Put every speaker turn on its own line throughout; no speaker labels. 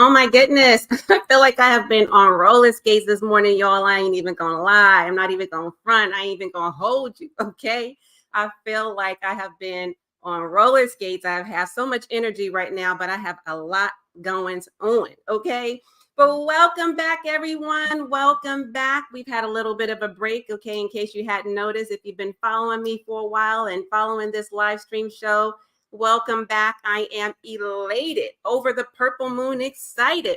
Oh my goodness. I feel like I have been on roller skates this morning, y'all. I ain't even gonna lie. I'm not even gonna front. I ain't even gonna hold you. Okay. I feel like I have been on roller skates. I have so much energy right now, but I have a lot going on. Okay. But welcome back, everyone. Welcome back. We've had a little bit of a break. Okay. In case you hadn't noticed, if you've been following me for a while and following this live stream show, welcome back. I am elated over the purple moon, excited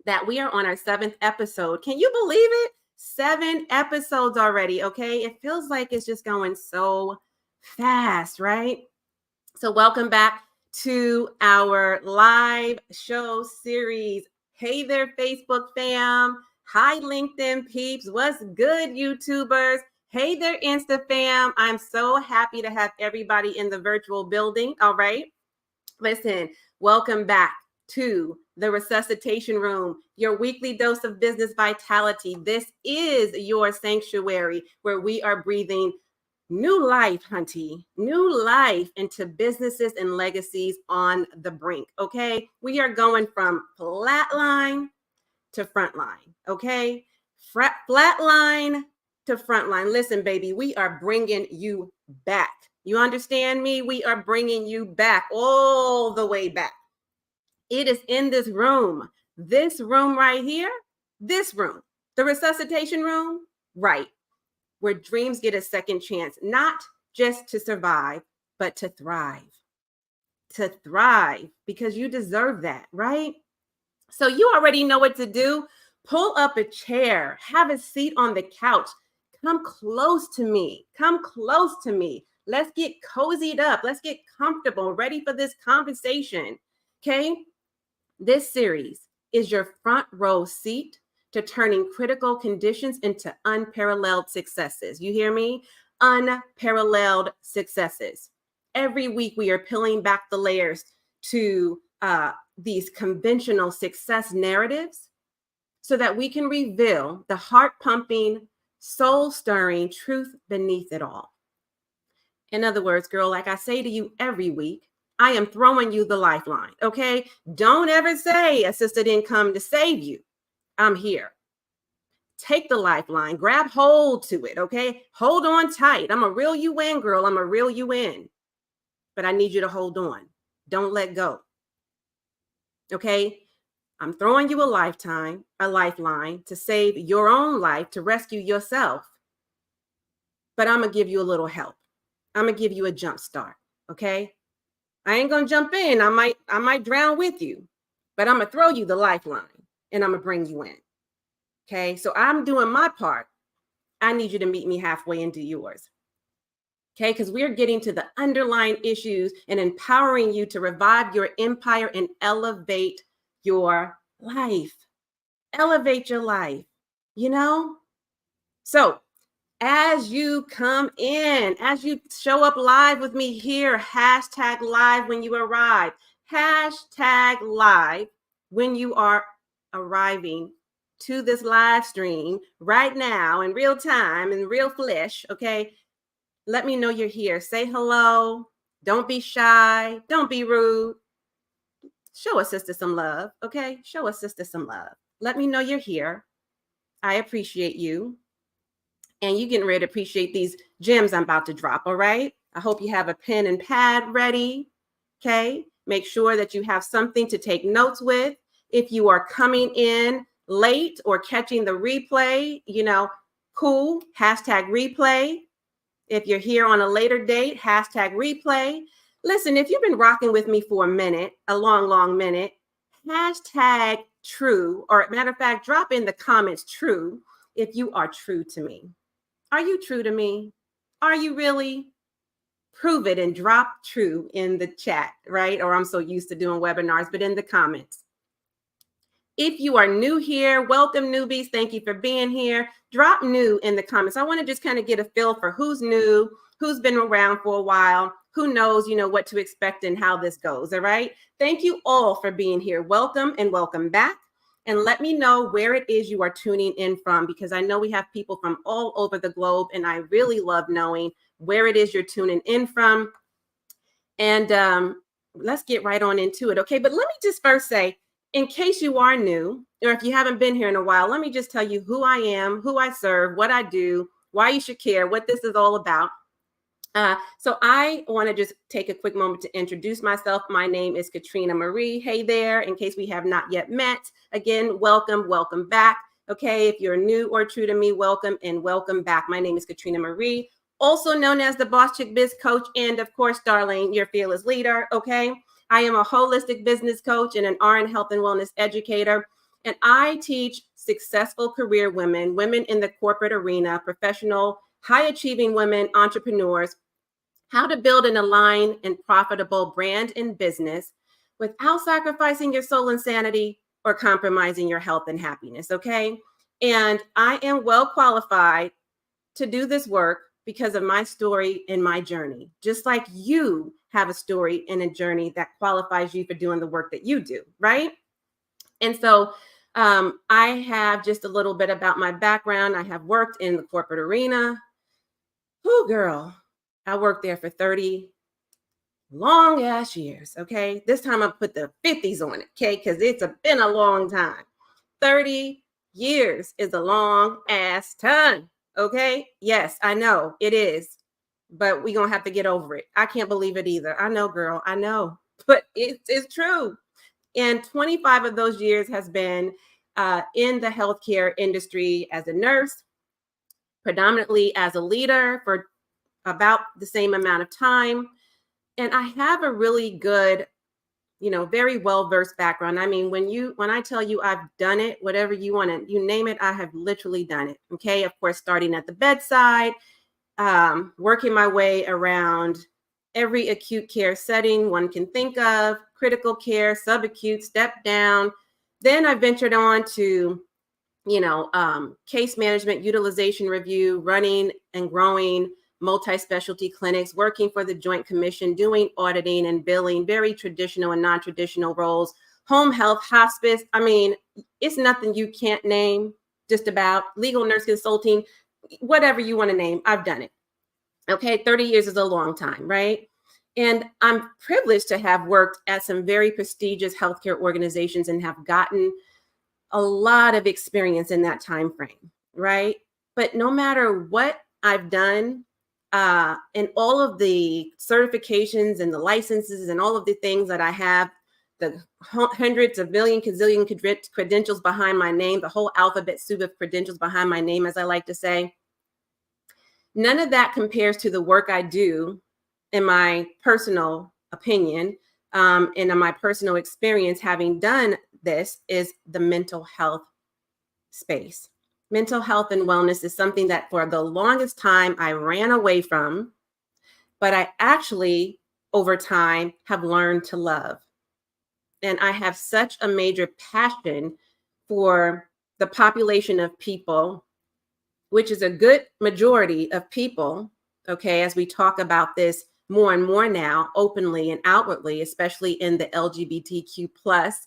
that we are on our 7th episode. Can you believe it? 7 episodes already, okay? It feels like it's just going so fast, right? So welcome back to our live show series. Hey there, Facebook fam. Hi, LinkedIn peeps. What's good, YouTubers? Hey there, Insta fam. I'm so happy to have everybody in the virtual building. All right. Listen, welcome back to the Resuscitation Room, your weekly dose of business vitality. This is your sanctuary where we are breathing new life, hunty, new life into businesses and legacies on the brink. Okay. We are going from flatline to frontline. Okay. Flatline to frontline. Listen, baby, we are bringing you back. You understand me? We are bringing you back, all the way back. It is in this room right here, this room, the resuscitation room, right, where dreams get a second chance, not just to survive, but to thrive. To thrive, because you deserve that, right? So you already know what to do. Pull up a chair, have a seat on the couch. Come close to me. Come close to me. Let's get cozied up. Let's get comfortable, ready for this conversation. Okay? This series is your front row seat to turning critical conditions into unparalleled successes. You hear me? Unparalleled successes. Every week we are peeling back the layers to these conventional success narratives so that we can reveal the heart-pumping, soul-stirring truth beneath it all. In other words, girl, like I say to you every week, I am throwing you the lifeline, okay? Don't ever say a sister didn't come to save you. I'm here. Take the lifeline, grab hold to it, okay? Hold on tight. I'm a reel you in, girl. I'm a reel you in. But I need you to hold on. Don't let go. Okay? I'm throwing you a lifeline to save your own life, to rescue yourself. But I'm going to give you a little help. I'm going to give you a jump start, okay? I ain't going to jump in. I might drown with you, but I'm going to throw you the lifeline and I'm going to bring you in. Okay? So I'm doing my part. I need you to meet me halfway and do yours. Okay? Because we're getting to the underlying issues and empowering you to revive your empire and elevate your life. Elevate your life, you know? So as you come in, as you show up live with me here, hashtag live when you arrive, hashtag live when you are arriving to this live stream right now in real time, in real flesh, okay? Let me know you're here. Say hello. Don't be shy. Don't be rude. Show a sister some love, okay? Show a sister some love. Let me know you're here. I appreciate you. And you getting ready to appreciate these gems I'm about to drop, all right? I hope you have a pen and pad ready, okay? Make sure that you have something to take notes with. If you are coming in late or catching the replay, you know, cool, hashtag replay. If you're here on a later date, hashtag replay. Listen, if you've been rocking with me for a minute, a long minute, hashtag true, or matter of fact, drop in the comments true if you are true to me. Are you true to me? Are you really? Prove it and drop true in the chat, right? Or I'm so used to doing webinars, but in the comments. If you are new here, welcome newbies. Thank you for being here. Drop new in the comments. I want to just kind of get a feel for who's new, who's been around for a while, who knows, you know, what to expect and how this goes. All right. Thank you all for being here. Welcome and welcome back. And let me know where it is you are tuning in from, because I know we have people from all over the globe, and I really love knowing where it is you're tuning in from. And let's get right on into it. Okay. But let me just first say, in case you are new, or if you haven't been here in a while, let me just tell you who I am, who I serve, what I do, why you should care, what this is all about. So I want to just take a quick moment to introduce myself. My name is Katrina Marie. Hey there, in case we have not yet met. Again, welcome back. Okay, if you're new or true to me, welcome and welcome back. My name is Katrina Marie, also known as the Boss Chick Biz Coach, and of course, Darlene, your fearless leader. Okay, I am a holistic business coach and an RN health and wellness educator. And I teach successful career women, women in the corporate arena, professional, high achieving women, entrepreneurs, how to build an aligned and profitable brand and business without sacrificing your soul and sanity or compromising your health and happiness. Okay. And I am well qualified to do this work because of my story and my journey, just like you have a story and a journey that qualifies you for doing the work that you do. Right. And so I have just a little bit about my background. I have worked in the corporate arena. Oh, girl, I worked there for 30 long ass years. Okay. This time I put the 50s on it. Okay. Because it's been a long time. 30 years is a long ass time. Okay. Yes, I know it is. But we're going to have to get over it. I can't believe it either. I know, girl. I know. But it's true. And 25 of those years has been in the healthcare industry as a nurse, predominantly as a leader for about the same amount of time. And I have a really good, very well-versed background. I mean, when I tell you I've done it, whatever you want to, you name it, I have literally done it. Okay. Of course, starting at the bedside, working my way around every acute care setting one can think of, critical care, subacute, step down. Then I ventured on to, case management, utilization review, running and growing multi-specialty clinics, working for the Joint Commission, doing auditing and billing, very traditional and non-traditional roles, home health, hospice. I mean, it's nothing you can't name, just about legal nurse consulting, whatever you want to name, I've done it. Okay, 30 years is a long time, right? And I'm privileged to have worked at some very prestigious healthcare organizations and have gotten a lot of experience in that time frame, right? But no matter what I've done, and all of the certifications and the licenses and all of the things that I have, the hundreds of million, gazillion credentials behind my name, the whole alphabet soup of credentials behind my name, as I like to say, none of that compares to the work I do, in my personal opinion, and in my personal experience having done this, is the mental health space. Mental health and wellness is something that for the longest time I ran away from, but I actually over time have learned to love. And I have such a major passion for the population of people, which is a good majority of people, okay, as we talk about this more and more now, openly and outwardly, especially in the LGBTQ plus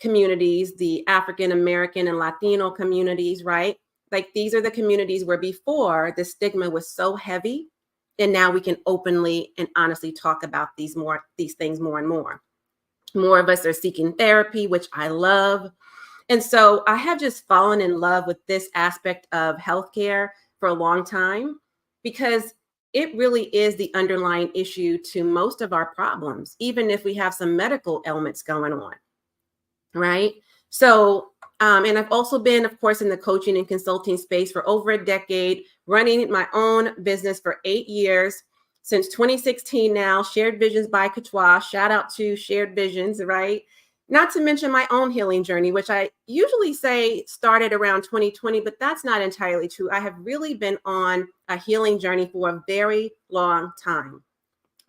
communities, the African American and Latino communities, right? Like these are the communities where before the stigma was so heavy, and now we can openly and honestly talk about these things more and more. More of us are seeking therapy, which I love. And so I have just fallen in love with this aspect of healthcare for a long time, because it really is the underlying issue to most of our problems, even if we have some medical ailments going on. Right. So, and I've also been, of course, in the coaching and consulting space for over a decade, running my own business for 8 years, since 2016 now, Shared Visions by Katoa. Shout out to Shared Visions, right? Not to mention my own healing journey, which I usually say started around 2020, but that's not entirely true. I have really been on a healing journey for a very long time.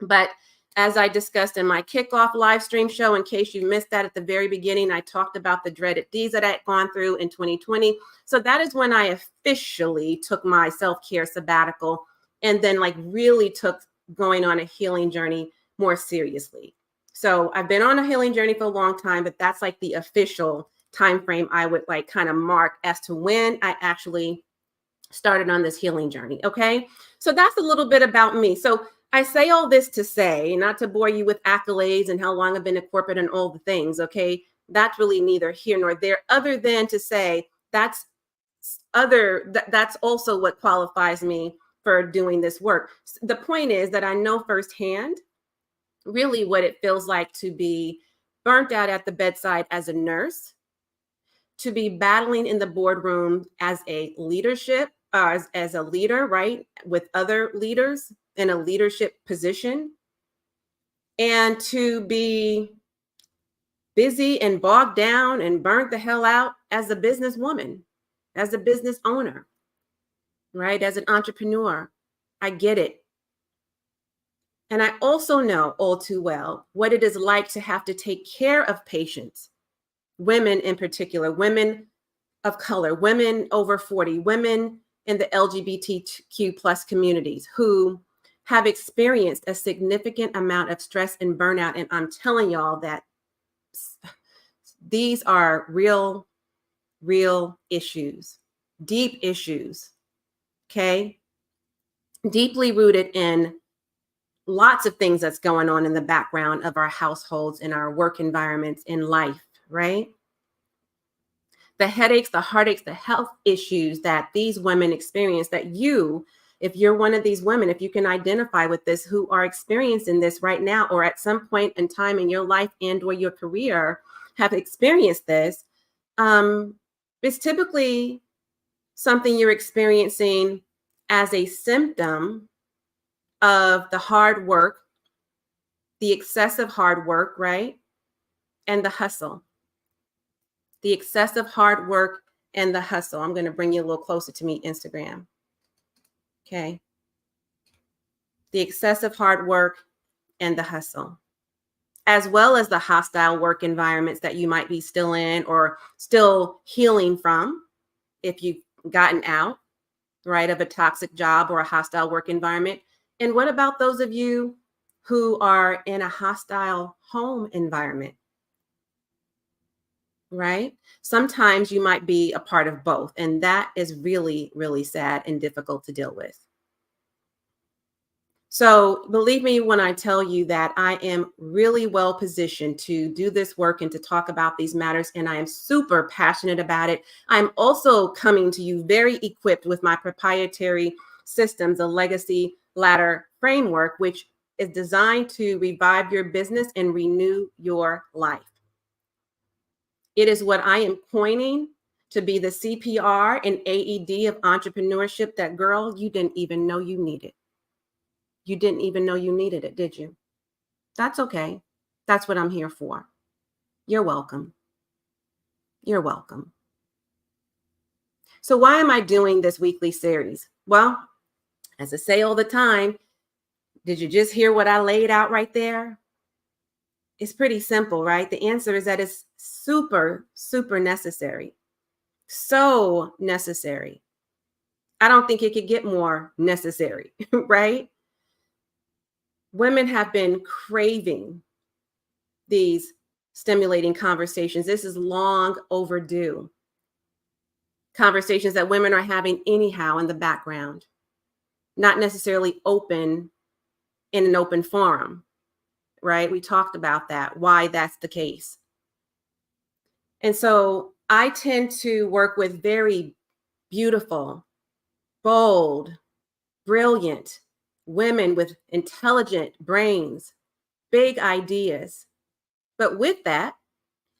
But as I discussed in my kickoff live stream show, in case you missed that at the very beginning, I talked about the dreaded D's that I had gone through in 2020. So that is when I officially took my self-care sabbatical, and then really took going on a healing journey more seriously. So I've been on a healing journey for a long time, but that's like the official time frame I would kind of mark as to when I actually started on this healing journey. Okay. So that's a little bit about me. So I say all this to say, not to bore you with accolades and how long I've been in corporate and all the things, okay? That's really neither here nor there, other than to say that's also what qualifies me for doing this work. The point is that I know firsthand really what it feels like to be burnt out at the bedside as a nurse, to be battling in the boardroom as a leadership, as a leader, right, with other leaders in a leadership position, and to be busy and bogged down and burnt the hell out as a businesswoman, as a business owner, right, as an entrepreneur. I get it. And I also know all too well what it is like to have to take care of patients, women in particular, women of color, women over 40, women in the LGBTQ plus communities who have experienced a significant amount of stress and burnout. And I'm telling y'all that these are real, real issues, deep issues, okay? Deeply rooted in lots of things that's going on in the background of our households, in our work environments, in life, right? The headaches, the heartaches, the health issues that these women experience, that you, if you're one of these women, if you can identify with this, who are experiencing this right now, or at some point in time in your life and or your career have experienced this, it's typically something you're experiencing as a symptom of the hard work, the excessive hard work, right? And the hustle. The excessive hard work and the hustle. I'm going to bring you a little closer to me, Instagram. Okay. The excessive hard work and the hustle, as well as the hostile work environments that you might be still in or still healing from if you've gotten out, right, of a toxic job or a hostile work environment. And what about those of you who are in a hostile home environment? Right? Sometimes you might be a part of both, and that is really, really sad and difficult to deal with. So believe me when I tell you that I am really well positioned to do this work and to talk about these matters, and I am super passionate about it. I'm also coming to you very equipped with my proprietary systems, a legacy ladder framework, which is designed to revive your business and renew your life. It is what I am coining to be the CPR and AED of entrepreneurship. That, girl, you didn't even know you needed. You didn't even know you needed it, did you? That's okay. That's what I'm here for. You're welcome. You're welcome. So why am I doing this weekly series? Well, as I say all the time, did you just hear what I laid out right there? It's pretty simple, right? The answer is that it's super, super necessary. So necessary. I don't think it could get more necessary, right? Women have been craving these stimulating conversations. This is long overdue. Conversations that women are having anyhow in the background, not necessarily open in an open forum, right? We talked about that, why that's the case. And so I tend to work with very beautiful, bold, brilliant women with intelligent brains, big ideas. But with that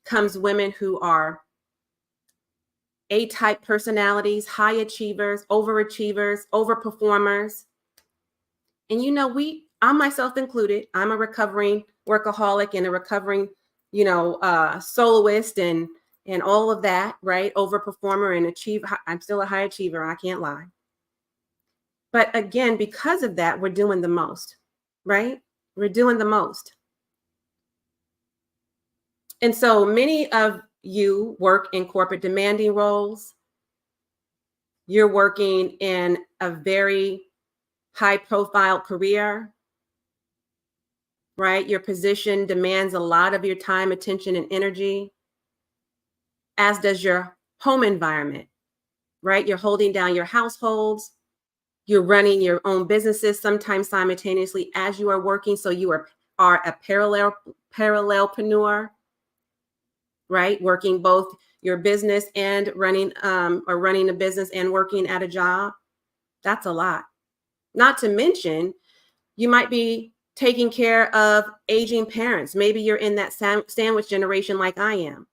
comes women who are A-type personalities, high achievers, overachievers, overperformers. And I myself included, I'm a recovering workaholic and a recovering, soloist and all of that, right? Overperformer and achiever. I'm still a high achiever. I can't lie. But again, because of that, we're doing the most, right? We're doing the most. And so many of you work in corporate demanding roles. You're working in a very high profile career, right? Your position demands a lot of your time, attention, and energy, as does your home environment, right? You're holding down your households. You're running your own businesses sometimes simultaneously as you are working. So you are a parallelpreneur, right? Working both your business and running a business and working at a job. That's a lot. Not to mention, you might be taking care of aging parents. Maybe you're in that sandwich generation like I am.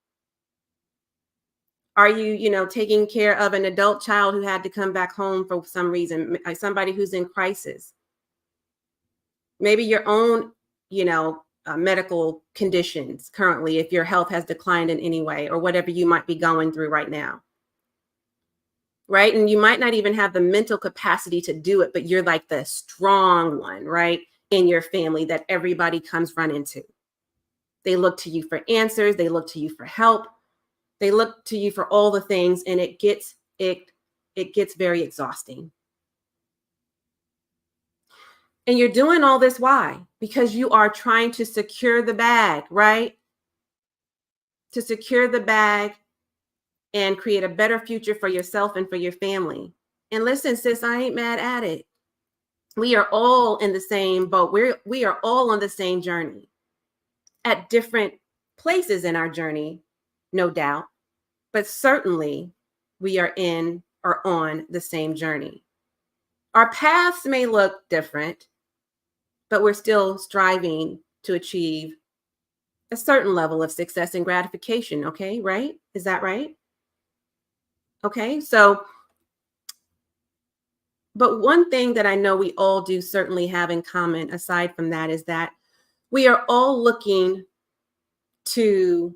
Are you, taking care of an adult child who had to come back home for some reason, somebody who's in crisis? Maybe your own, medical conditions currently, if your health has declined in any way, or whatever you might be going through right now. Right. And you might not even have the mental capacity to do it, but you're like the strong one, right, in your family that everybody comes running to. They look to you for answers. They look to you for help. They look to you for all the things, and it gets very exhausting. And you're doing all this why? Because you are trying to secure the bag, right? To secure the bag and create a better future for yourself and for your family. And listen, sis, I ain't mad at it. We are all in the same boat. We are all on the same journey at different places in our journey, no doubt. But certainly we are in or on the same journey. Our paths may look different, but we're still striving to achieve a certain level of success and gratification. Okay, right? Is that right? Okay, so, but one thing that I know we all do certainly have in common, aside from that, is that we are all looking to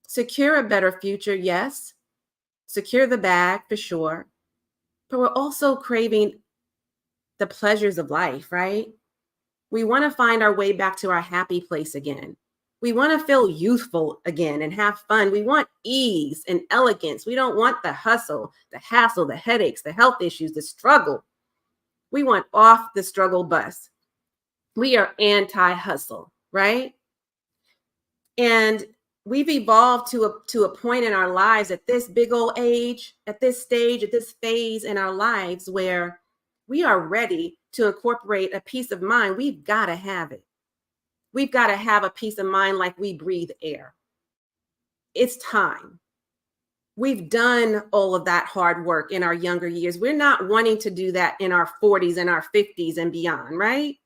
secure a better future, yes, secure the bag for sure, but we're also craving the pleasures of life, right? We want to find our way back to our happy place again. We want to feel youthful again and have fun. We want ease and elegance. We don't want the hustle, the hassle, the headaches, the health issues, the struggle. We want off the struggle bus. We are anti-hustle, right? And we've evolved to a point in our lives at this big old age, at this stage, at this phase in our lives where we are ready to incorporate a peace of mind. We've got to have it. We've got to have a peace of mind like we breathe air. It's time. We've done all of that hard work in our younger years. We're not wanting to do that in our 40s and our 50s and beyond, right?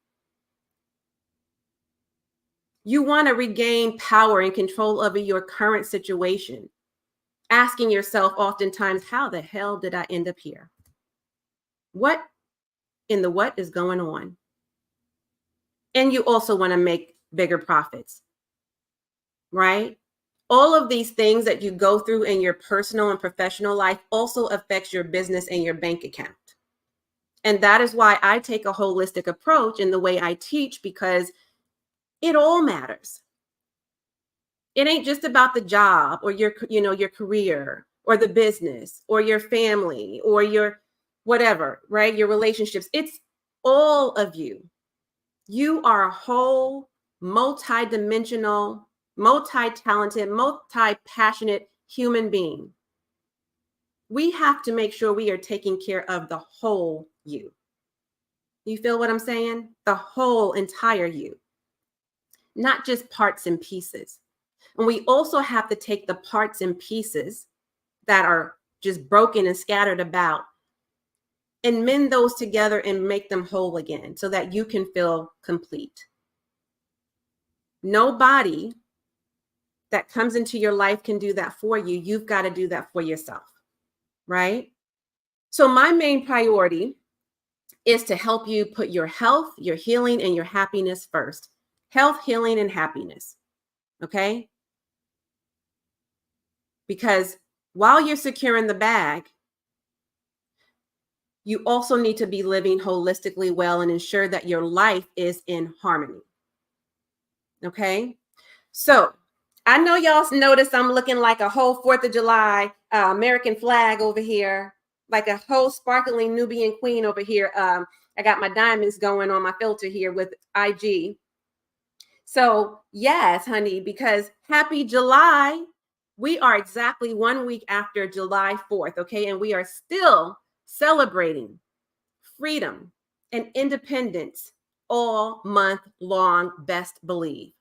You want to regain power and control over your current situation, asking yourself oftentimes, how the hell did I end up here? What in the what is going on? And you also want to make bigger profits, right? All of these things that you go through in your personal and professional life also affects your business and your bank account. And that is why I take a holistic approach in the way I teach, because it all matters. It ain't just about the job or your career or the business or your family or your whatever, right? Your relationships. It's all of you. You are a whole, multi-dimensional, multi-talented, multi-passionate human being. We have to make sure we are taking care of the whole you. You feel what I'm saying? The whole entire you, not just parts and pieces. And we also have to take the parts and pieces that are just broken and scattered about and mend those together and make them whole again so that you can feel complete. Nobody that comes into your life can do that for you. You've got to do that for yourself, right? So my main priority is to help you put your health, your healing, and your happiness first. Health, healing, and happiness, okay? Because while you're securing the bag, you also need to be living holistically well and ensure that your life is in harmony. Okay? So I know y'all noticed I'm looking like a whole 4th of July American flag over here, like a whole sparkling Nubian queen over here. I got my diamonds going on my filter here with IG. So yes, honey, because happy July. We are exactly 1 week after July 4th, okay? And we are still celebrating freedom, and independence all month long, best believe.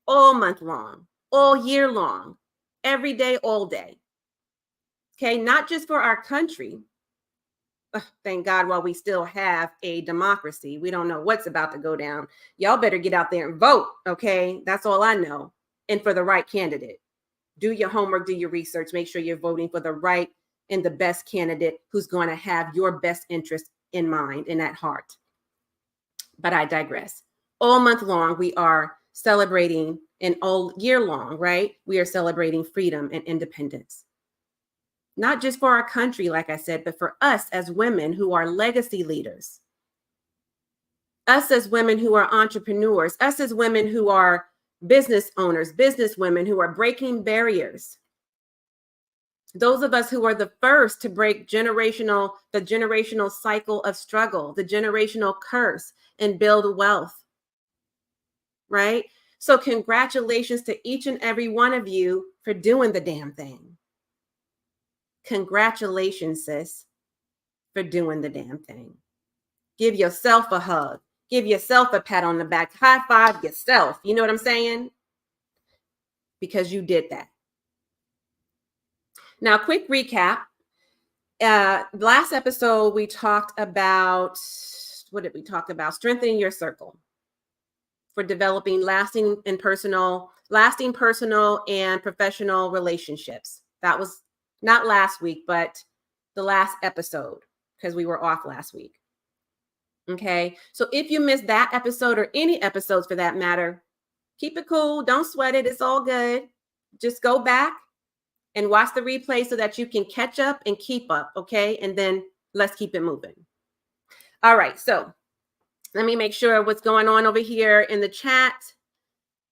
All month long, all year long, every day, all day. Okay, not just for our country. Thank God while we still have a democracy. We don't know what's about to go down. Y'all better get out there and vote, okay? That's all I know. And for the right candidate. Do your homework, do your research, make sure you're voting for the right and the best candidate who's going to have your best interest in mind and at heart. But I digress. All month long, we are celebrating, and all year long, right? We are celebrating freedom and independence. Not just for our country, like I said, but for us as women who are legacy leaders. Us as women who are entrepreneurs, us as women who are business owners, business women who are breaking barriers. Those of us who are the first to break the generational cycle of struggle, the generational curse, and build wealth, right? So congratulations to each and every one of you for doing the damn thing. Congratulations, sis, for doing the damn thing. Give yourself a hug. Give yourself a pat on the back. High five yourself. You know what I'm saying? Because you did that. Now, quick recap. Last episode, we talked about, what did we talk about? Strengthening your circle for developing lasting personal and professional relationships. That was not last week, but the last episode, because we were off last week. Okay. So if you missed that episode or any episodes for that matter, keep it cool. Don't sweat it. It's all good. Just go back and watch the replay so that you can catch up and keep up. Okay. And then let's keep it moving. All right. So let me make sure what's going on over here in the chat,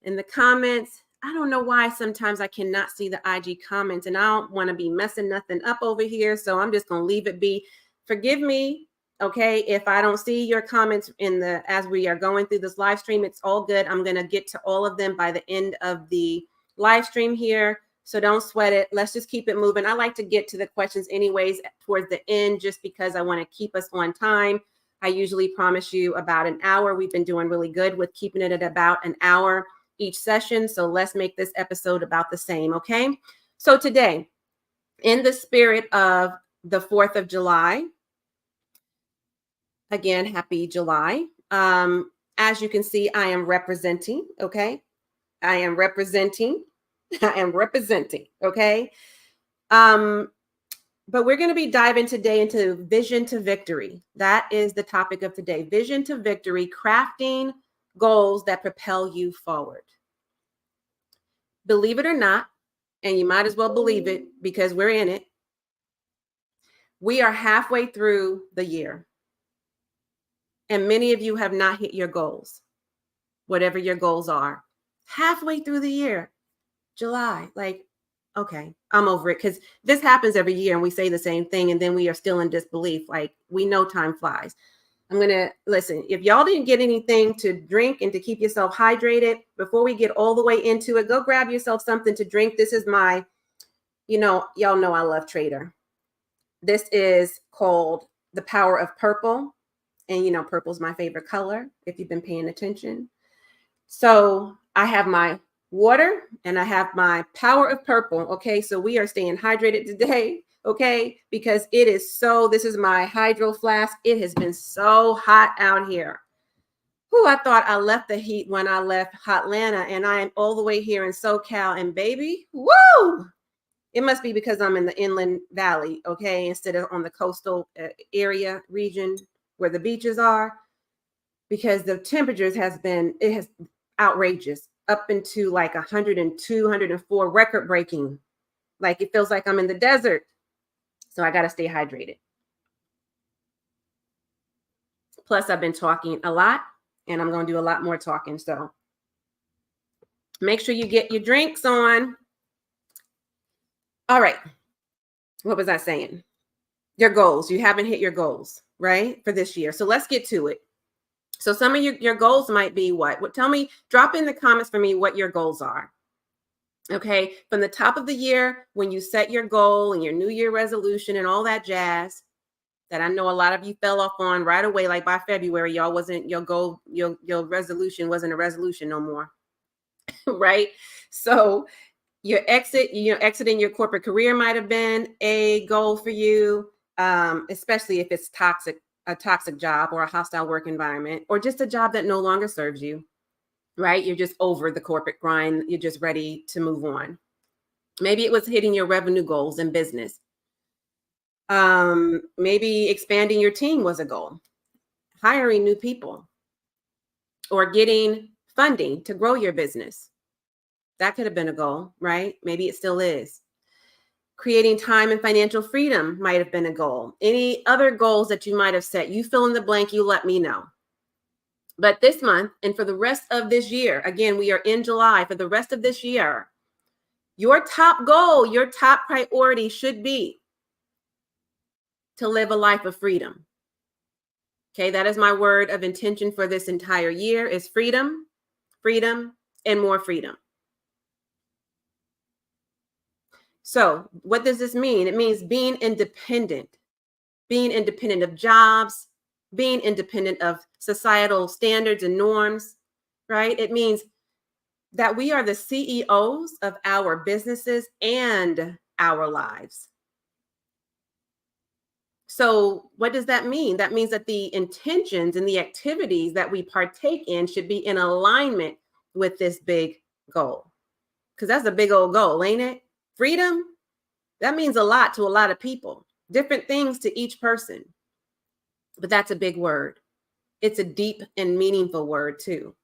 in the comments. I don't know why sometimes I cannot see the IG comments, and I don't want to be messing nothing up over here. So I'm just going to leave it be. Forgive me. Okay. If I don't see your comments as we are going through this live stream, it's all good. I'm going to get to all of them by the end of the live stream here. So don't sweat it. Let's just keep it moving. I like to get to the questions anyways towards the end, just because I want to keep us on time. I usually promise you about an hour. We've been doing really good with keeping it at about an hour each session. So let's make this episode about the same. Okay. So today, in the spirit of the 4th of July, again, happy July. As you can see, I am representing. Okay. I am representing. Okay. But we're going to be diving today into vision to victory. That is the topic of today. Vision to victory, crafting goals that propel you forward. Believe it or not, and you might as well believe it because we're in it. We are halfway through the year. And many of you have not hit your goals, whatever your goals are. Halfway through the year. July, okay, I'm over it, because this happens every year and we say the same thing and then we are still in disbelief. We know time flies. I'm going to listen. If y'all didn't get anything to drink and to keep yourself hydrated before we get all the way into it, go grab yourself something to drink. This is my, y'all know I love Trader. This is called The Power of Purple. And purple's my favorite color if you've been paying attention. So I have my water and I have my Power of Purple. Okay, so we are staying hydrated today. Okay, because this is my hydro flask. It has been so hot out here. I thought I left the heat when I left Hotlanta, and I am all the way here in SoCal, and baby, woo! It must be because I'm in the inland valley, okay, instead of on the coastal area region where the beaches are, because the temperatures has outrageous, up into 102, 104, record breaking. It feels like I'm in the desert. So I got to stay hydrated. Plus, I've been talking a lot, and I'm going to do a lot more talking. So make sure you get your drinks on. All right. What was I saying? Your goals. You haven't hit your goals, right, for this year. So let's get to it. So some of your goals might be what? Tell me, drop in the comments for me what your goals are. Okay. From the top of the year, when you set your goal and your New Year resolution and all that jazz, that I know a lot of you fell off on right away. Like by February, y'all wasn't your goal, your resolution wasn't a resolution no more. Right? So your exiting your corporate career might have been a goal for you, especially if it's a toxic job or a hostile work environment, or just a job that no longer serves you, right? You're just over the corporate grind. You're just ready to move on. Maybe it was hitting your revenue goals in business. Maybe expanding your team was a goal, hiring new people, or getting funding to grow your business. That could have been a goal, right? Maybe it still is. Creating time and financial freedom might have been a goal. Any other goals that you might have set, you fill in the blank, you let me know. But this month and for the rest of this year, again, we are in July, for the rest of this year, your top goal, your top priority should be to live a life of freedom. Okay, that is my word of intention for this entire year is freedom, freedom, and more freedom. So what does this mean? It means being independent of jobs, being independent of societal standards and norms, right? It means that we are the CEOs of our businesses and our lives. So what does that mean? That means that the intentions and the activities that we partake in should be in alignment with this big goal. Because that's a big old goal, ain't it? Freedom, that means a lot to a lot of people, different things to each person. But that's a big word. It's a deep and meaningful word too.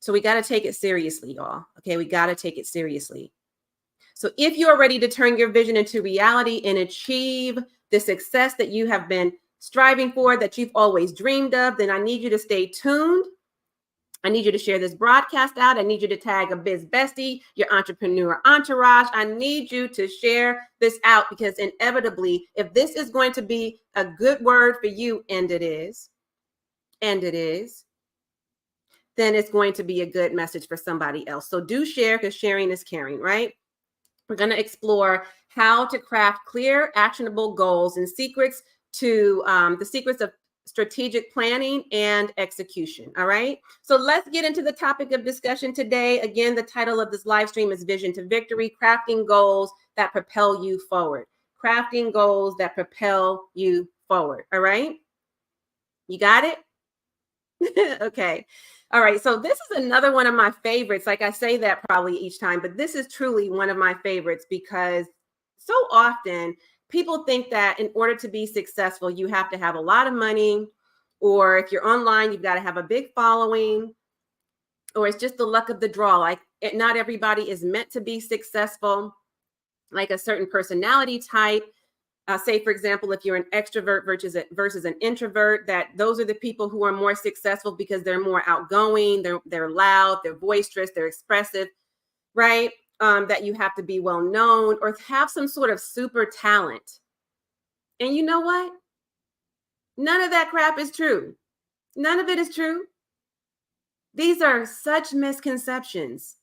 So we got to take it seriously, y'all. Okay, we got to take it seriously. So if you are ready to turn your vision into reality and achieve the success that you have been striving for, that you've always dreamed of, then I need you to stay tuned. I need you to share this broadcast out. I need you to tag a biz bestie, your entrepreneur entourage. I need you to share this out because inevitably, if this is going to be a good word for you, and it is, then it's going to be a good message for somebody else. So do share because sharing is caring, right? We're going to explore how to craft clear, actionable goals and secrets to the secrets of strategic planning and execution. All right. So let's get into the topic of discussion today. Again, the title of this live stream is Vision to Victory, crafting goals that propel you forward. Crafting goals that propel you forward. All right. You got it? Okay. All right. So this is another one of my favorites. Like I say that probably each time, but this is truly one of my favorites because so often people think that in order to be successful, you have to have a lot of money, or if you're online, you've got to have a big following, or it's just the luck of the draw. Like not everybody is meant to be successful, like a certain personality type. Say, for example, if you're an extrovert versus an introvert, that those are the people who are more successful because they're more outgoing, they're loud, they're boisterous, they're expressive, right? That you have to be well known or have some sort of super talent. And you know what? None of that crap is true. None of it is true. These are such misconceptions.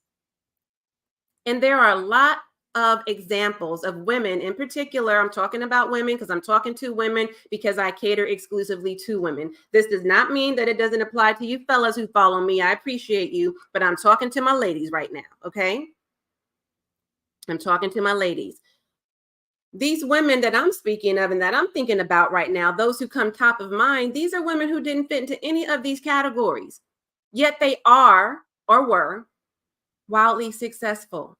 And there are a lot of examples of women in particular. I'm talking about women because I'm talking to women because I cater exclusively to women. This does not mean that it doesn't apply to you fellas who follow me. I appreciate you, but I'm talking to my ladies right now, okay? I'm talking to my ladies. These women that I'm speaking of and that I'm thinking about right now, those who come top of mind, these are women who didn't fit into any of these categories, yet they are or were wildly successful.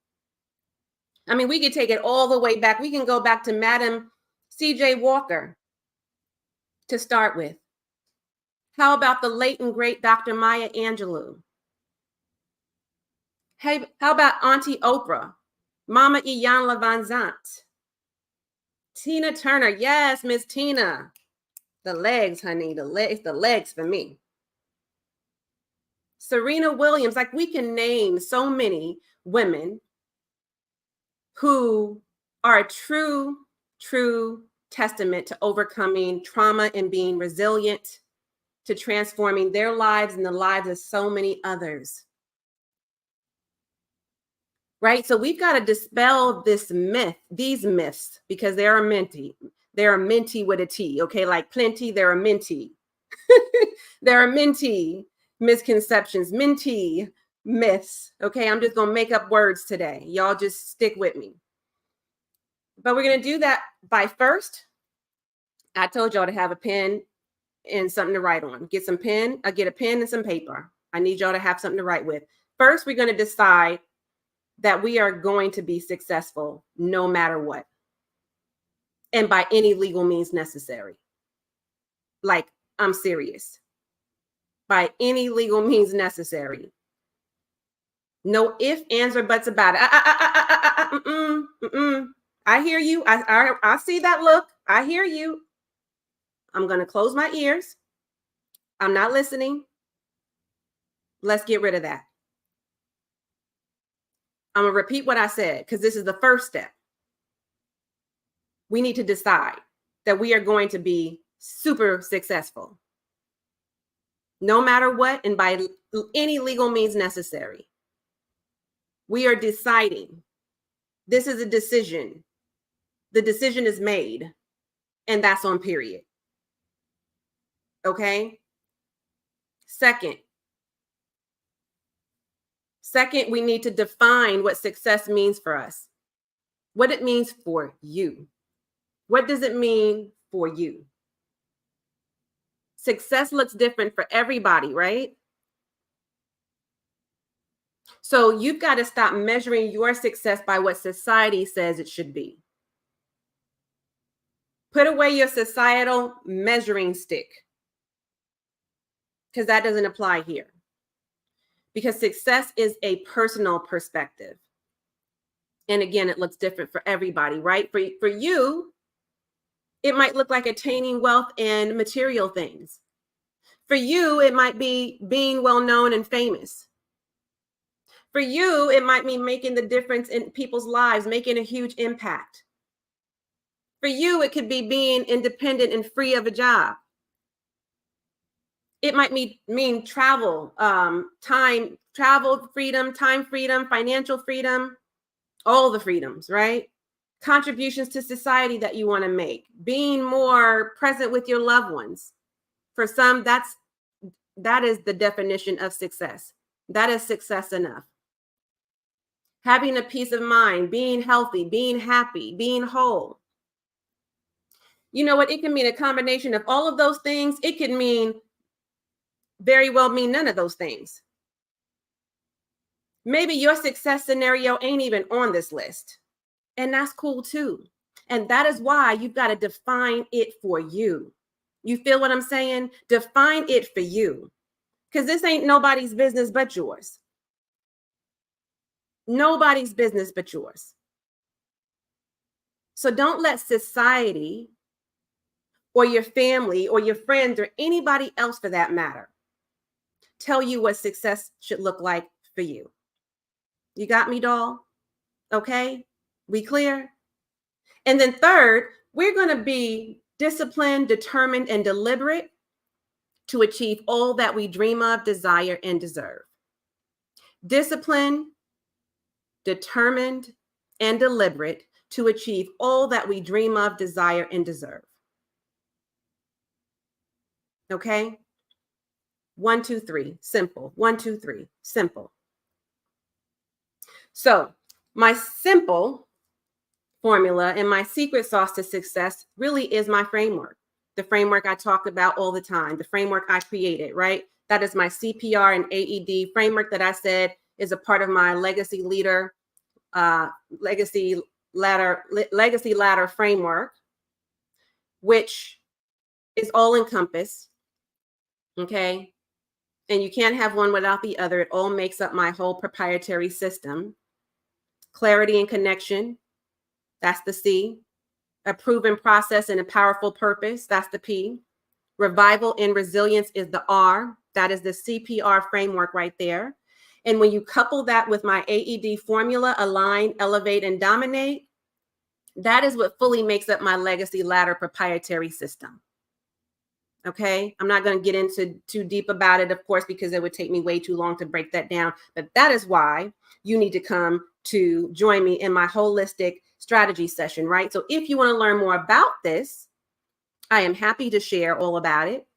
I mean, we could take it all the way back. We can go back to Madam C.J. Walker to start with. How about the late and great Dr. Maya Angelou? Hey, how about Auntie Oprah, Mama Iyanla Vanzant, Tina Turner? Yes, Miss Tina. The legs, honey, the legs for me. Serena Williams. Like we can name so many women who are a true testament to overcoming trauma and being resilient, to transforming their lives and the lives of so many others. Right? So we've got to dispel this myth, these myths, because they are They're a minty with a T, okay? Like plenty, they're a minty. There are minty misconceptions, minty myths, okay? I'm just going to make up words today. Y'all just stick with me. But we're going to do that by first, I told y'all to have a pen and something to write on. Get a pen and some paper. I need y'all to have something to write with. First, we're going to decide that we are going to be successful no matter what, and by any legal means necessary. Like, I'm serious. By any legal means necessary. No ifs, ands, or buts about it. I hear you. I see that look. I hear you. I'm going to close my ears. I'm not listening. Let's get rid of that. I'm going to repeat what I said because this is the first step. We need to decide that we are going to be super successful no matter what and by any legal means necessary. We are deciding. This is a decision. The decision is made, and that's on period. Okay? Second, we need to define what success means for us, what it means for you. What does it mean for you? Success looks different for everybody, right? So you've got to stop measuring your success by what society says it should be. Put away your societal measuring stick, because that doesn't apply here. Because success is a personal perspective. And again, it looks different for everybody, right? For you, it might look like attaining wealth and material things. For you, it might be being well known and famous. For you, it might mean making the difference in people's lives, making a huge impact. For you, it could be being independent and free of a job. It might mean travel, travel freedom, time freedom, financial freedom, all the freedoms, right? Contributions to society that you want to make, being more present with your loved ones. For some, that is the definition of success. That is success enough. Having a peace of mind, being healthy, being happy, being whole. You know what? It can mean a combination of all of those things. It can very well mean none of those things. Maybe your success scenario ain't even on this list. And that's cool too. And that is why you've got to define it for you. You feel what I'm saying? Define it for you. Because this ain't nobody's business but yours. Nobody's business but yours. So don't let society or your family or your friends or anybody else for that matter tell you what success should look like for you. You got me, doll? Okay, we clear? And then third, we're going to be disciplined, determined, and deliberate to achieve all that we dream of, desire, and deserve. Disciplined, determined, and deliberate to achieve all that we dream of, desire, and deserve. Okay? 1, 2, 3, simple. 1, 2, 3, simple. So my simple formula and my secret sauce to success really is my framework. The framework I talk about all the time, the framework I created, right? That is my CPR and AED framework that I said is a part of my legacy ladder framework, which is all encompassed. Okay. And you can't have one without the other. It all makes up my whole proprietary system. Clarity and connection. That's the C. A proven process and a powerful purpose. That's the P. Revival and resilience is the R. That is the CPR framework right there. And when you couple that with my AED formula, align, elevate, and dominate, that is what fully makes up my legacy ladder proprietary system. Okay, I'm not going to get into too deep about it, of course, because it would take me way too long to break that down. But that is why you need to come to join me in my holistic strategy session, right? So if you want to learn more about this, I am happy to share all about it.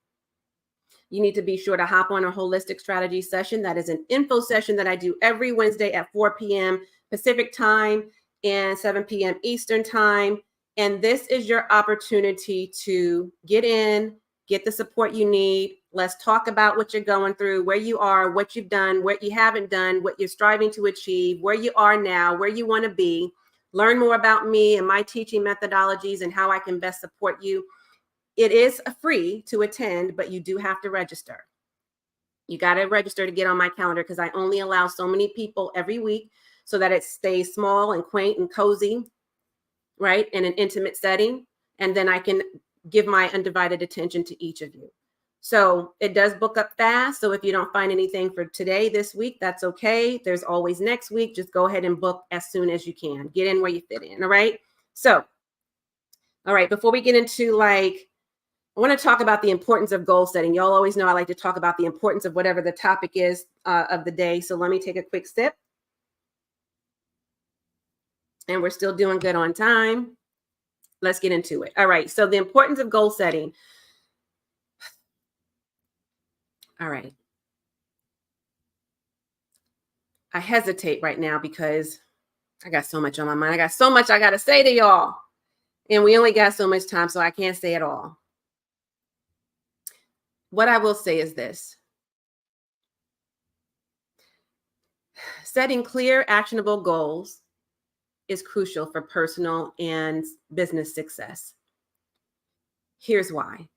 You need to be sure to hop on a holistic strategy session. That is an info session that I do every Wednesday at 4 p.m. Pacific time and 7 p.m. Eastern time. And this is your opportunity to get in, get the support you need. Let's talk about what you're going through, where you are, what you've done, what you haven't done, what you're striving to achieve, where you are now, where you want to be. Learn more about me and my teaching methodologies and how I can best support you. It is free to attend, but you do have to register. You got to register to get on my calendar because I only allow so many people every week so that it stays small and quaint and cozy, right? In an intimate setting. And then I can give my undivided attention to each of you. So it does book up fast. So if you don't find anything for today, this week, that's okay. There's always next week. Just go ahead and book as soon as you can. Get in where you fit in. All right. So, all right, before we get into I want to talk about the importance of goal setting. Y'all always know I like to talk about the importance of whatever the topic is of the day. So let me take a quick sip. And we're still doing good on time. Let's get into it. All right. So the importance of goal setting. All right. I hesitate right now because I got so much on my mind. I got so much I got to say to y'all. And we only got so much time, so I can't say it all. What I will say is this. Setting clear, actionable goals is crucial for personal and business success. Here's why.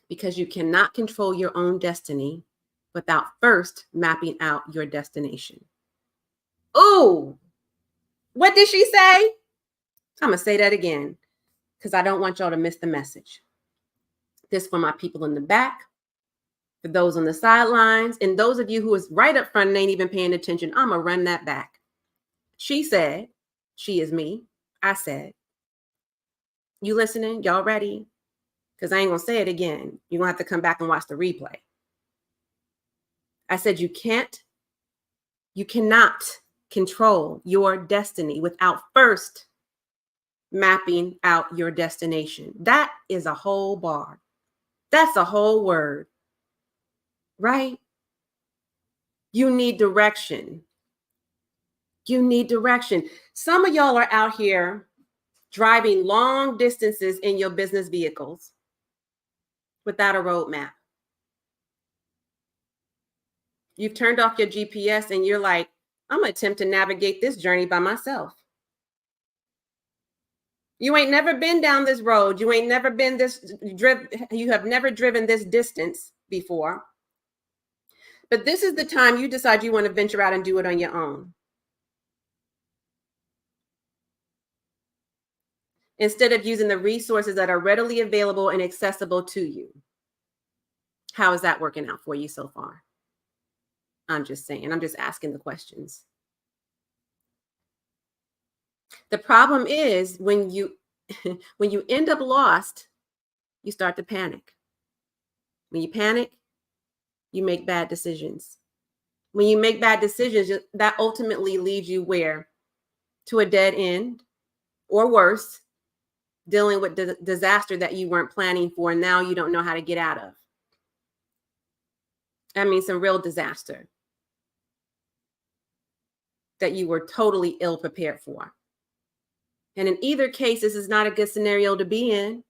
Because you cannot control your own destiny without first mapping out your destination. Oh, what did she say? I'm going to say that again because I don't want y'all to miss the message. This for my people in the back, for those on the sidelines, and those of you who is right up front and ain't even paying attention. I'm going to run that back. She said, she is me. I said, you listening? Y'all ready? Because I ain't going to say it again. You're going to have to come back and watch the replay. I said, you cannot control your destiny without first mapping out your destination. That is a whole bar. That's a whole word, right? You need direction. You need direction. Some of y'all are out here driving long distances in your business vehicles without a roadmap. You've turned off your GPS and you're like, I'm going to attempt to navigate this journey by myself. You ain't never been down this road. You ain't never been you have never driven this distance before. But this is the time you decide you want to venture out and do it on your own. Instead of using the resources that are readily available and accessible to you. How is that working out for you so far? I'm just saying, I'm just asking the questions. The problem is when you end up lost, you start to panic. When you panic, you make bad decisions. When you make bad decisions, that ultimately leads you where? To a dead end, or worse, dealing with the disaster that you weren't planning for and now you don't know how to get out of. I mean, some real disaster that you were totally ill prepared for. And in either case, this is not a good scenario to be in.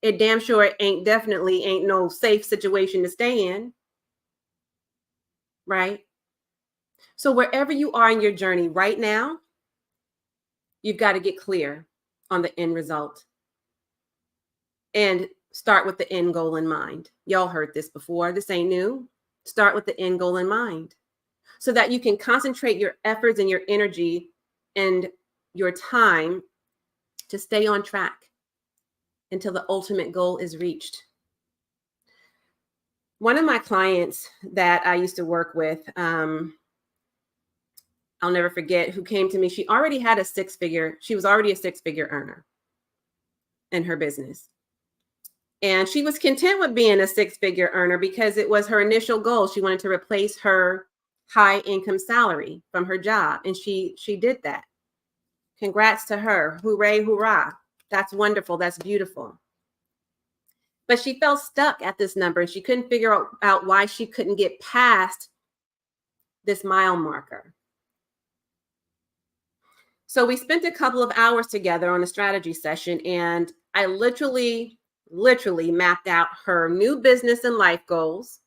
It damn sure definitely ain't no safe situation to stay in. Right? So wherever you are in your journey right now, you've got to get clear on the end result and start with the end goal in mind. Y'all heard this before. This ain't new. Start with the end goal in mind so that you can concentrate your efforts and your energy and your time to stay on track until the ultimate goal is reached. One of my clients that I used to work with, I'll never forget, who came to me. She was already a six-figure earner in her business. And she was content with being a six-figure earner because it was her initial goal. She wanted to replace her high income salary from her job. And she did that. Congrats to her. Hooray, hurrah. That's wonderful. That's beautiful. But she felt stuck at this number and she couldn't figure out why she couldn't get past this mile marker. So we spent a couple of hours together on a strategy session, and I literally mapped out her new business and life goals.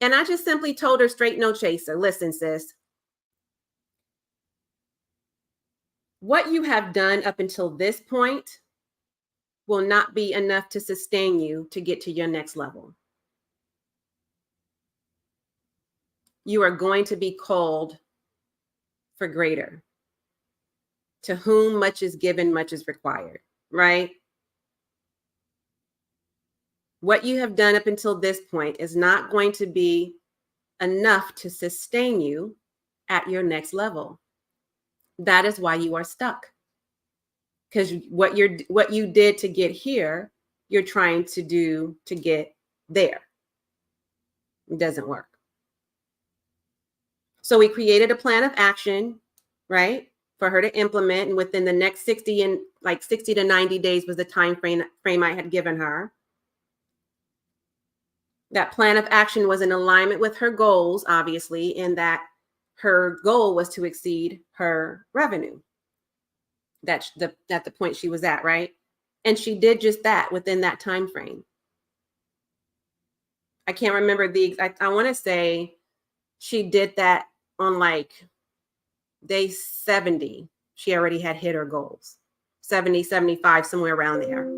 And I just simply told her straight, no chaser. Listen, sis, what you have done up until this point will not be enough to sustain you to get to your next level. You are going to be called for greater. To whom much is given, much is required, right? What you have done up until this point is not going to be enough to sustain you at your next level. That is why you are stuck. Because what you did to get here, you're trying to do to get there. It doesn't work. So we created a plan of action, right, for her to implement, and within the next 60 to 90 days was the time frame I had given her. That plan of action was in alignment with her goals, obviously, in that her goal was to exceed her revenue. That's at the point she was at, right? And she did just that within that time frame. I can't remember I want to say she did that on like day 70. She already had hit her goals. 70, 75, somewhere around there.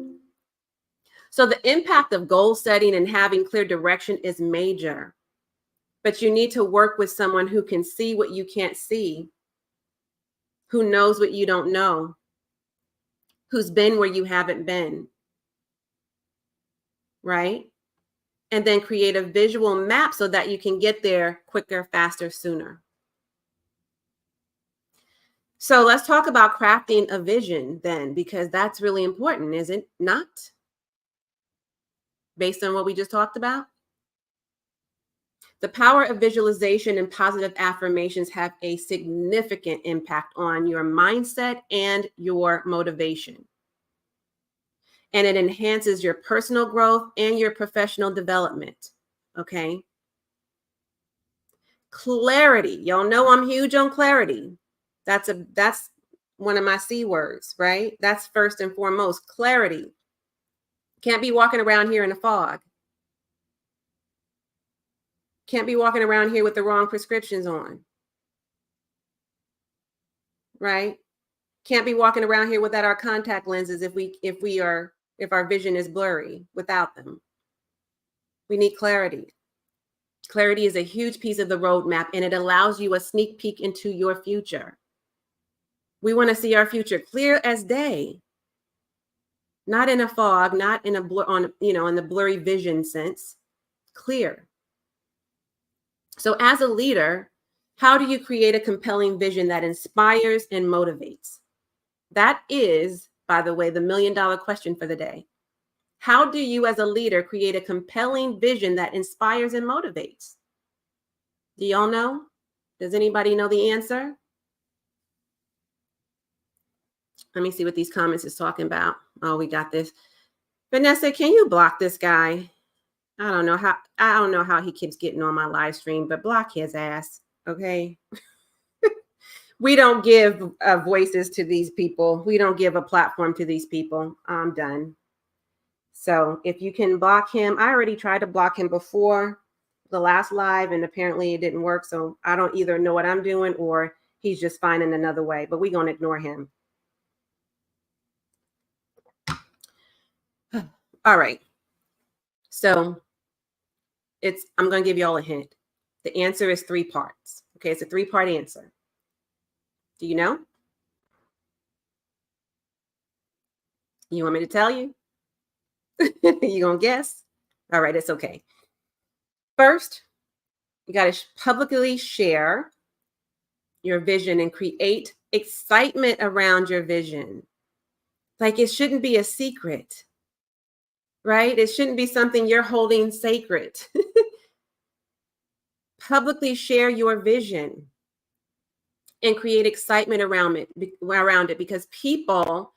So the impact of goal setting and having clear direction is major. But you need to work with someone who can see what you can't see, who knows what you don't know, who's been where you haven't been, right? And then create a visual map so that you can get there quicker, faster, sooner. So let's talk about crafting a vision then, because that's really important, is it not? Based on what we just talked about? The power of visualization and positive affirmations have a significant impact on your mindset and your motivation. And it enhances your personal growth and your professional development. Okay. Clarity. Y'all know I'm huge on clarity. That's one of my C words, right? That's first and foremost. Clarity. Can't be walking around here in a fog. Can't be walking around here with the wrong prescriptions on. Right? Can't be walking around here without our contact lenses if our vision is blurry without them. We need clarity. Clarity is a huge piece of the roadmap, and it allows you a sneak peek into your future. We want to see our future clear as day, not in a fog, not in a in the blurry vision sense, clear. So as a leader, how do you create a compelling vision that inspires and motivates? That is, by the way, the $1 million question for the day. How do you as a leader create a compelling vision that inspires and motivates? Do y'all know? Does anybody know the answer? Let me see what these comments is talking about. Oh, we got this. Vanessa, can you block this guy? I don't know how he keeps getting on my live stream, but block his ass, okay? We don't give voices to these people. We don't give a platform to these people. I'm done. So if you can block him, I already tried to block him before the last live, and apparently it didn't work. So I don't either know what I'm doing or he's just finding another way, but we're going to ignore him. All right. So I'm going to give you all a hint. The answer is 3 parts. Okay, it's a 3-part answer. Do you know? You want me to tell you? You gonna guess? All right, it's okay. First, you got to publicly share your vision and create excitement around your vision. Like it shouldn't be a secret, right? It shouldn't be something you're holding sacred. Publicly share your vision. and create excitement around it because people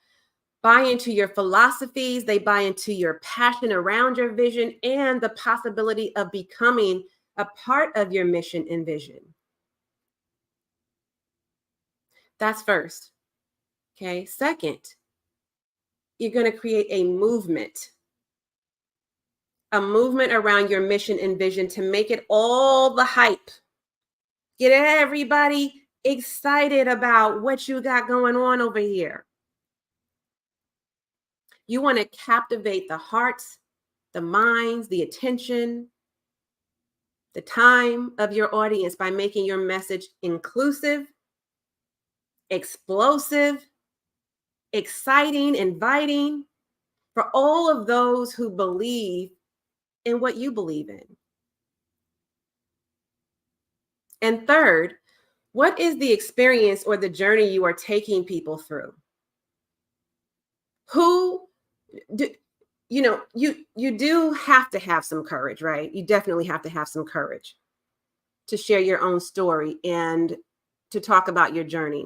buy into your philosophies, they buy into your passion around your vision and the possibility of becoming a part of your mission and vision. That's first. Okay. Second, you're going to create a movement around your mission and vision to make it all the hype. Get everybody excited about what you got going on over here. You want to captivate the hearts, the minds, the attention, the time of your audience by making your message inclusive, explosive, exciting, inviting for all of those who believe in what you believe in. And third, what is the experience or the journey you are taking people through? Who do you do have to have some courage, right? You definitely have to have some courage to share your own story and to talk about your journey.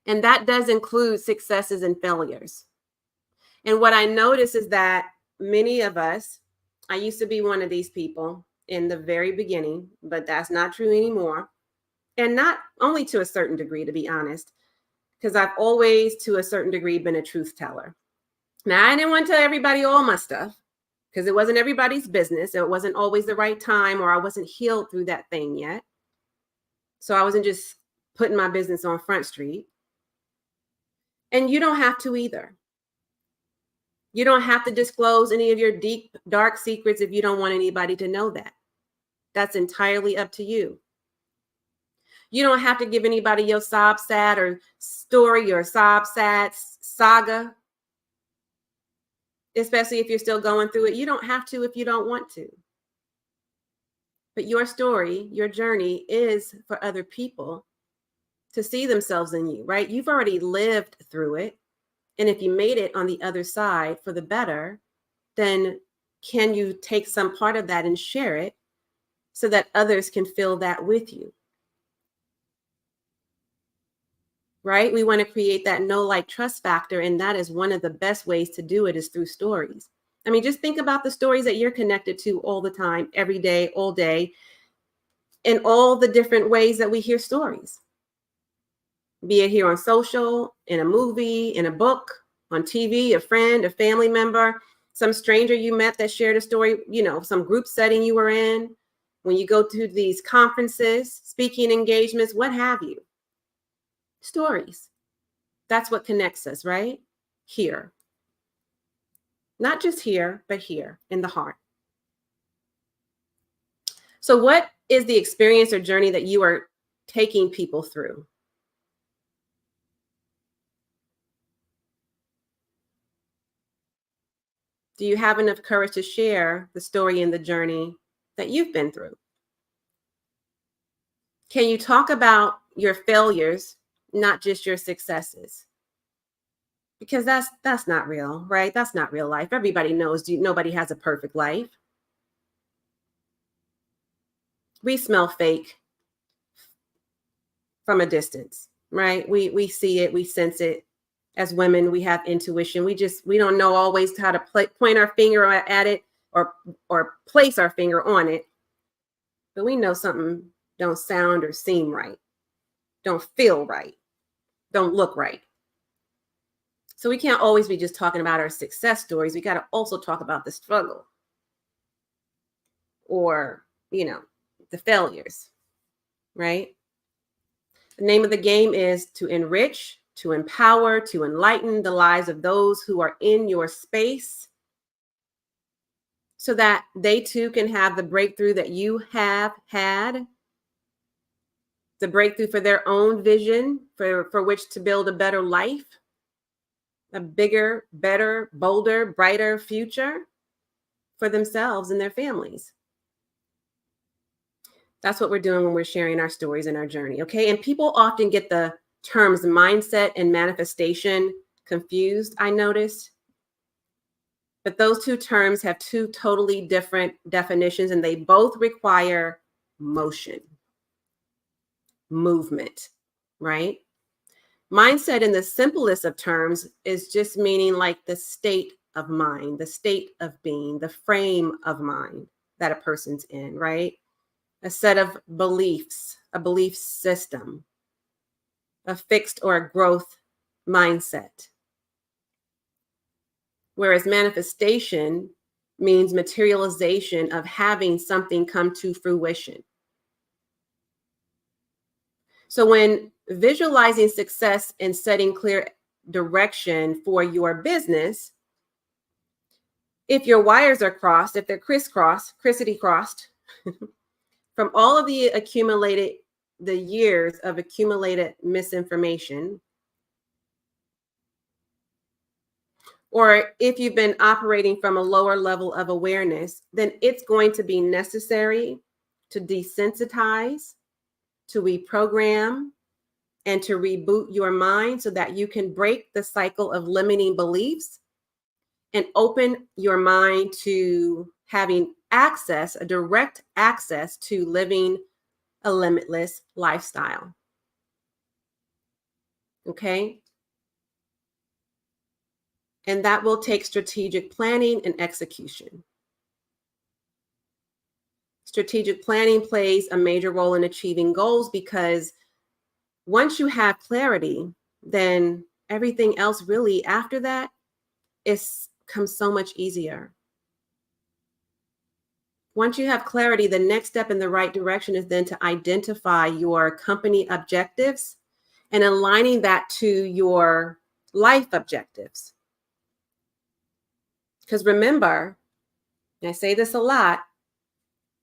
And that does include successes and failures. And what I notice is that many of us, I used to be one of these people in the very beginning, but that's not true anymore. And not only to a certain degree, to be honest, because I've always, to a certain degree, been a truth teller. Now, I didn't want to tell everybody all my stuff because it wasn't everybody's business. It wasn't always the right time, or I wasn't healed through that thing yet. So I wasn't just putting my business on Front Street. And you don't have to either. You don't have to disclose any of your deep, dark secrets if you don't want anybody to know that. That's entirely up to you. You don't have to give anybody your sob sad or story or sob sad saga, especially if you're still going through it. You don't have to if you don't want to. But your story, your journey is for other people to see themselves in you, right? You've already lived through it. And if you made it on the other side for the better, then can you take some part of that and share it so that others can feel that with you? Right? We want to create that know, like, trust factor. And that is one of the best ways to do it is through stories. I mean, just think about the stories that you're connected to all the time, every day, all day, in all the different ways that we hear stories. Be it here on social, in a movie, in a book, on TV, a friend, a family member, some stranger you met that shared a story, some group setting you were in, when you go to these conferences, speaking engagements, what have you. Stories. That's what connects us, right? Here. Not just here, but here in the heart. So what is the experience or journey that you are taking people through? Do you have enough courage to share the story and the journey that you've been through? Can you talk about your failures, not just your successes? Because that's not real, right? That's not real life. Everybody knows nobody has a perfect life. We smell fake from a distance, right? We see it, we sense it. As women, we have intuition. We don't know always how to point our finger at it or place our finger on it, but we know something don't sound or seem right, don't feel right, don't look right. So we can't always be just talking about our success stories. We got to also talk about the struggle or, the failures, right? The name of the game is to enrich, to empower, to enlighten the lives of those who are in your space so that they too can have the breakthrough that you have had, the breakthrough for their own vision, for which to build a better life, a bigger, better, bolder, brighter future for themselves and their families. That's what we're doing when we're sharing our stories and our journey, okay? And people often get the terms mindset and manifestation confused, I noticed. But those two terms have two totally different definitions, and they both require motion. movement, right? Mindset in the simplest of terms is just meaning like the state of mind, the state of being, the frame of mind that a person's in, right? A set of beliefs, a belief system, a fixed or a growth mindset. Whereas manifestation means materialization of having something come to fruition. So when visualizing success and setting clear direction for your business, if your wires are crossed, if they're crissity crossed, from all of the years of accumulated misinformation, or if you've been operating from a lower level of awareness, then it's going to be necessary to desensitize, to reprogram, and to reboot your mind so that you can break the cycle of limiting beliefs and open your mind to having access, a direct access to living a limitless lifestyle. Okay? And that will take strategic planning and execution. Strategic planning plays a major role in achieving goals because once you have clarity, then everything else really after that comes so much easier. Once you have clarity, the next step in the right direction is then to identify your company objectives and aligning that to your life objectives. Because remember, and I say this a lot,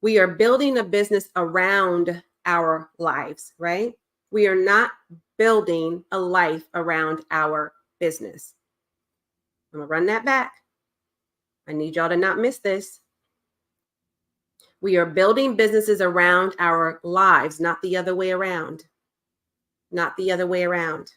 we are building a business around our lives, right? We are not building a life around our business. I'm going to run that back. I need y'all to not miss this. We are building businesses around our lives, not the other way around. Not the other way around.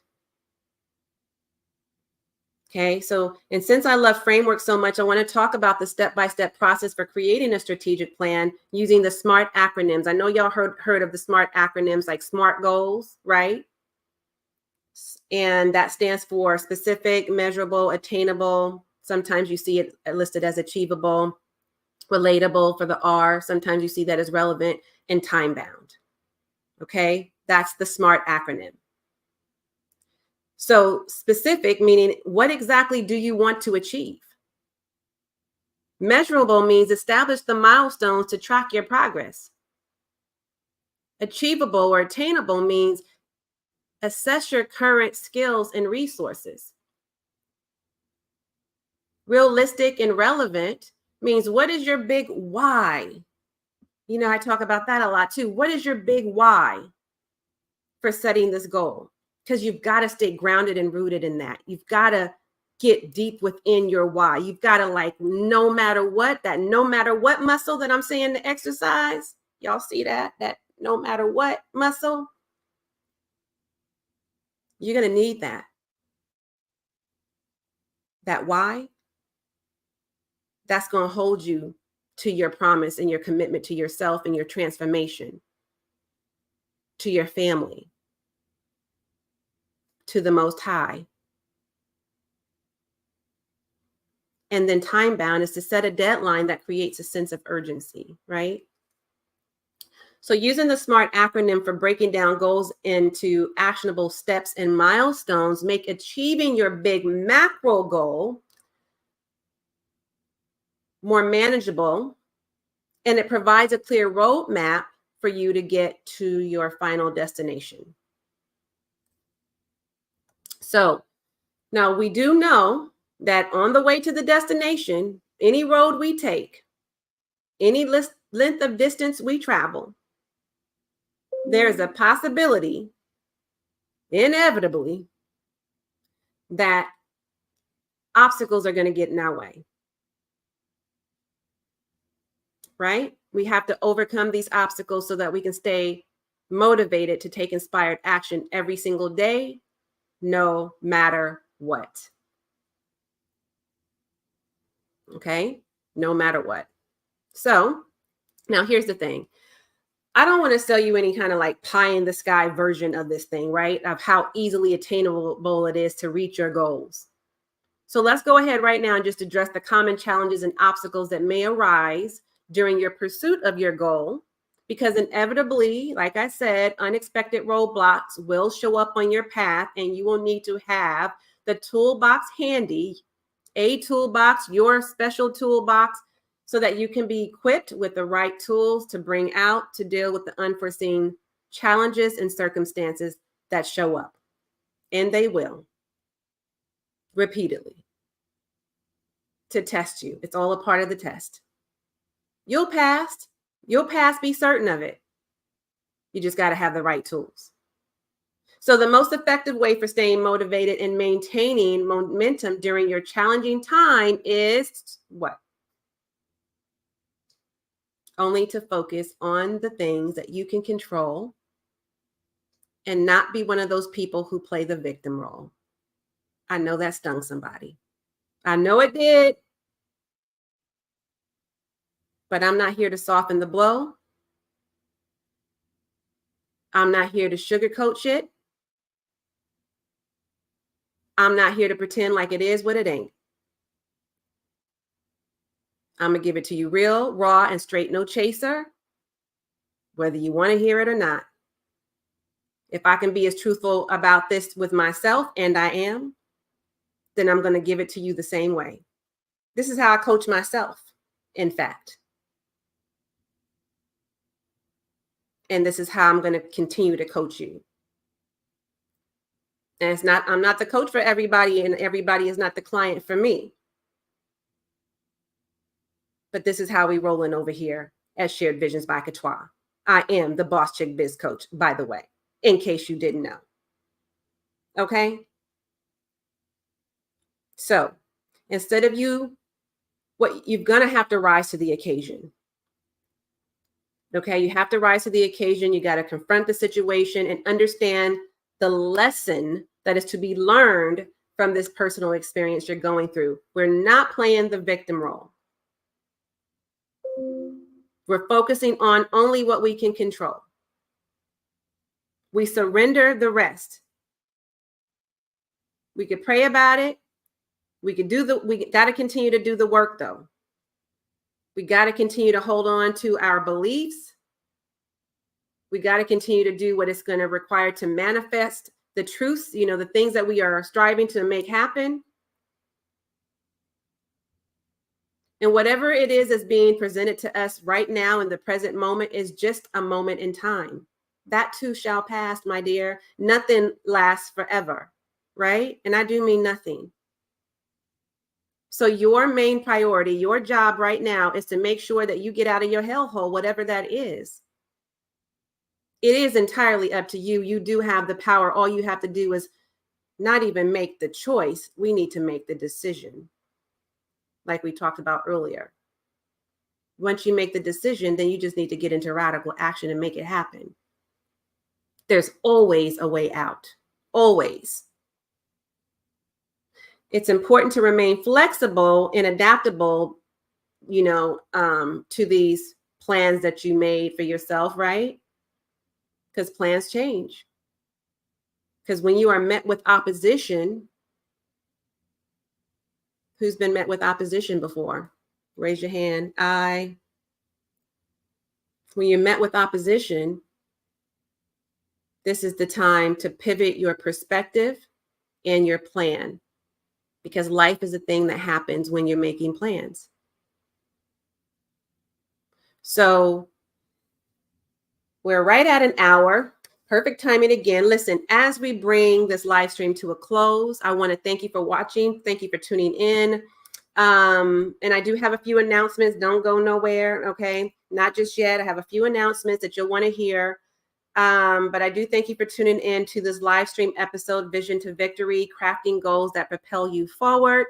Okay, so, and since I love framework so much, I want to talk about the step-by-step process for creating a strategic plan using the SMART acronyms. I know y'all heard of the SMART acronyms, like SMART goals, right? And that stands for specific, measurable, attainable. Sometimes you see it listed as achievable, relatable for the R. Sometimes you see that as relevant, and time-bound. Okay, that's the SMART acronym. So specific, meaning what exactly do you want to achieve? Measurable means establish the milestones to track your progress. Achievable or attainable means assess your current skills and resources. Realistic and relevant means what is your big why? You know, I talk about that a lot too. What is your big why for setting this goal? Because you've got to stay grounded and rooted in that. You've got to get deep within your why. You've got to, like, no matter what muscle that I'm saying to exercise, y'all see that no matter what muscle, you're going to need that why. That's going to hold you to your promise and your commitment to yourself and your transformation, to your family, to the Most High. And then time bound is to set a deadline that creates a sense of urgency, right? So using the SMART acronym for breaking down goals into actionable steps and milestones make achieving your big macro goal more manageable, and it provides a clear roadmap for you to get to your final destination. So now we do know that on the way to the destination, any road we take, any length of distance we travel, there's a possibility, inevitably, that obstacles are going to get in our way. Right? We have to overcome these obstacles so that we can stay motivated to take inspired action every single day, no matter what. Okay? No matter what. So now here's the thing. I don't want to sell you any kind of like pie in the sky version of this thing, right? Of how easily attainable it is to reach your goals. So let's go ahead right now and just address the common challenges and obstacles that may arise during your pursuit of your goal. Because inevitably, like I said, unexpected roadblocks will show up on your path, and you will need to have the toolbox handy, a toolbox, your special toolbox, so that you can be equipped with the right tools to bring out to deal with the unforeseen challenges and circumstances that show up. And they will, repeatedly, to test you. It's all a part of the test. You'll pass. You'll pass, be certain of it. You just got to have the right tools. So the most effective way for staying motivated and maintaining momentum during your challenging time is what? Only to focus on the things that you can control and not be one of those people who play the victim role. I know that stung somebody. I know it did. But I'm not here to soften the blow. I'm not here to sugarcoat shit. I'm not here to pretend like it is what it ain't. I'm going to give it to you real, raw, and straight, no chaser, whether you want to hear it or not. If I can be as truthful about this with myself, and I am, then I'm going to give it to you the same way. This is how I coach myself, in fact. And this is how I'm going to continue to coach you. And I'm not the coach for everybody, and everybody is not the client for me. But this is how we rolling over here at Shared Visions by Couture. I am the Boss Chick Biz Coach, by the way, in case you didn't know. Okay? So instead of you're going to have to rise to the occasion. Okay? You have to rise to the occasion. You got to confront the situation and understand the lesson that is to be learned from this personal experience you're going through. We're not playing the victim role. We're focusing on only what we can control. We surrender the rest. We could pray about it. We got to continue to do the work though. We got to continue to hold on to our beliefs. We got to continue to do what it's going to require to manifest the truths, the things that we are striving to make happen. And whatever it is that's being presented to us right now in the present moment is just a moment in time. That too shall pass, my dear. Nothing lasts forever, right? And I do mean nothing. So your main priority, your job right now is to make sure that you get out of your hellhole, whatever that is. It is entirely up to you. You do have the power. All you have to do is not even make the choice. We need to make the decision, like we talked about earlier. Once you make the decision, then you just need to get into radical action and make it happen. There's always a way out. Always. It's important to remain flexible and adaptable, to these plans that you made for yourself, right? Because plans change. Because when you are met with opposition, who's been met with opposition before? Raise your hand. When you're met with opposition, this is the time to pivot your perspective and your plan, because life is a thing that happens when you're making plans. So we're right at an hour. Perfect timing again. Listen, as we bring this live stream to a close, I want to thank you for watching. Thank you for tuning in. And I do have a few announcements. Don't go nowhere. Okay. Not just yet. I have a few announcements that you'll want to hear. But I do thank you for tuning in to this live stream episode, Vision to Victory, Crafting Goals that Propel You Forward.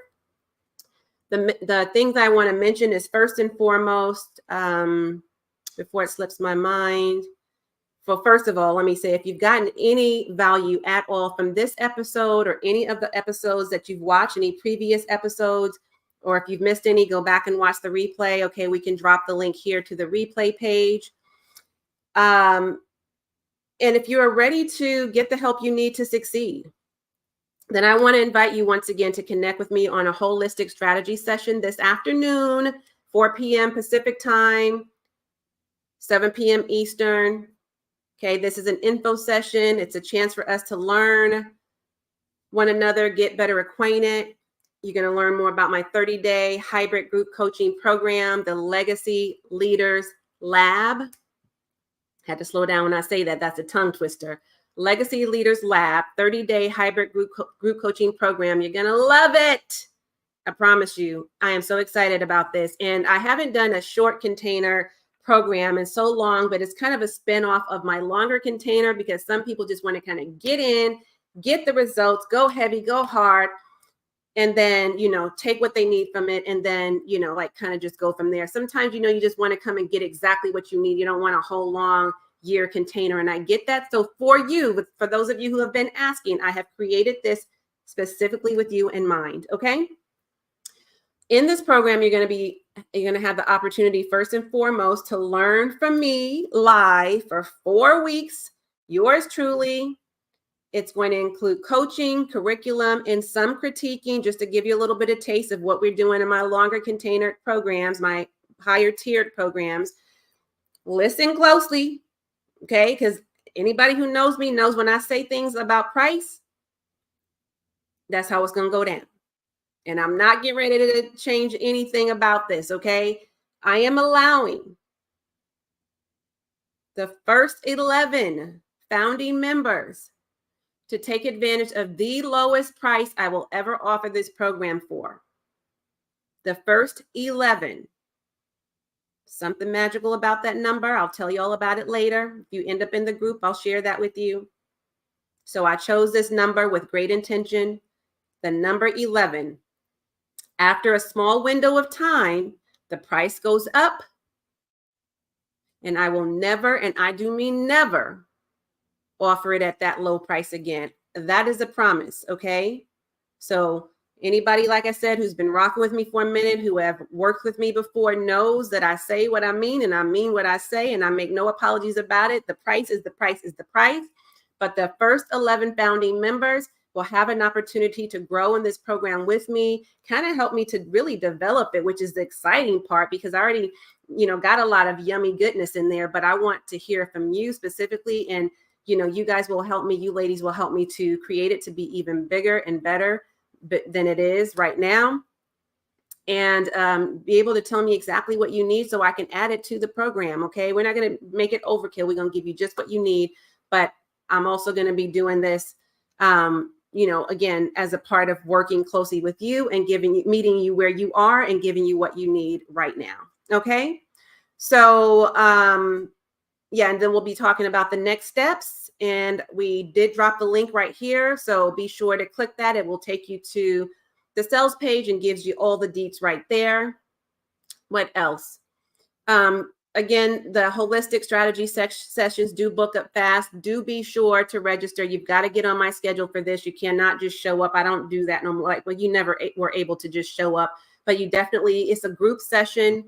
The things I want to mention is first and foremost, before it slips my mind. Well, first of all, let me say, if you've gotten any value at all from this episode or any of the episodes that you've watched, any previous episodes, or if you've missed any, go back and watch the replay. Okay, we can drop the link here to the replay page. And if you are ready to get the help you need to succeed, then I want to invite you once again to connect with me on a holistic strategy session this afternoon, 4 p.m. Pacific time, 7 p.m. Eastern. Okay, this is an info session. It's a chance for us to learn one another, get better acquainted. You're going to learn more about my 30-day hybrid group coaching program, the Legacy Leaders Lab. Had to slow down when I say that. That's a tongue twister. Legacy Leaders Lab, 30-day hybrid group coaching program. You're going to love it. I promise you. I am so excited about this. And I haven't done a short container program in so long, but it's kind of a spin-off of my longer container because some people just want to kind of get in, get the results, go heavy, go hard, and then, take what they need from it. And then, like kind of just go from there. Sometimes, you just want to come and get exactly what you need. You don't want a whole long year container. And I get that. So for those of you who have been asking, I have created this specifically with you in mind. Okay. In this program, you're going to have the opportunity first and foremost to learn from me live for 4 weeks. Yours truly. It's going to include coaching, curriculum, and some critiquing, just to give you a little bit of taste of what we're doing in my longer container programs, my higher tiered programs. Listen closely, okay? Because anybody who knows me knows when I say things about price, that's how it's going to go down. And I'm not getting ready to change anything about this, okay? I am allowing the first 11 founding members to take advantage of the lowest price I will ever offer this program for. The first 11. Something magical about that number. I'll tell you all about it later. If you end up in the group, I'll share that with you. So I chose this number with great intention. The number 11. After a small window of time, the price goes up. And I will never, and I do mean never, offer it at that low price again. That is a promise, okay? So anybody, like I said, who's been rocking with me for a minute, who have worked with me before, knows that I say what I mean and I mean what I say, and I make no apologies about it. The price is the price is the price. But the first 11 founding members will have an opportunity to grow in this program with me, kind of help me to really develop it, which is the exciting part, because I already, got a lot of yummy goodness in there, but I want to hear from you specifically. And you guys will help me, you ladies will help me to create it to be even bigger and better than it is right now. And be able to tell me exactly what you need so I can add it to the program, okay? We're not going to make it overkill. We're going to give you just what you need. But I'm also going to be doing this, again, as a part of working closely with you and meeting you where you are and giving you what you need right now, okay? So, yeah, and then we'll be talking about the next steps. And we did drop the link right here. So be sure to click that. It will take you to the sales page and gives you all the deets right there. What else? Again, the holistic strategy sessions do book up fast. Do be sure to register. You've got to get on my schedule for this. You cannot just show up. I don't do that no more. Like, well, you never were able to just show up, but you definitely, it's a group session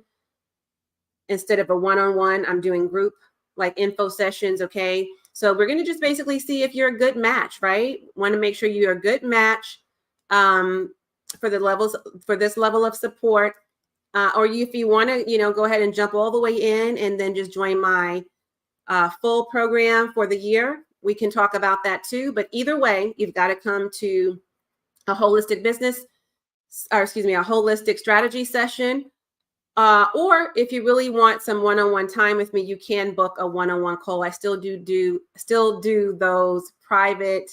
instead of a one-on-one. I'm doing group like info sessions. Okay. So we're going to just basically see if you're a good match, right? Want to make sure you're a good match for this level of support. Or if you want to, go ahead and jump all the way in and then just join my full program for the year. We can talk about that too. But either way, you've got to come to a holistic a holistic strategy session. Or if you really want some one-on-one time with me, you can book a one-on-one call. I still do those private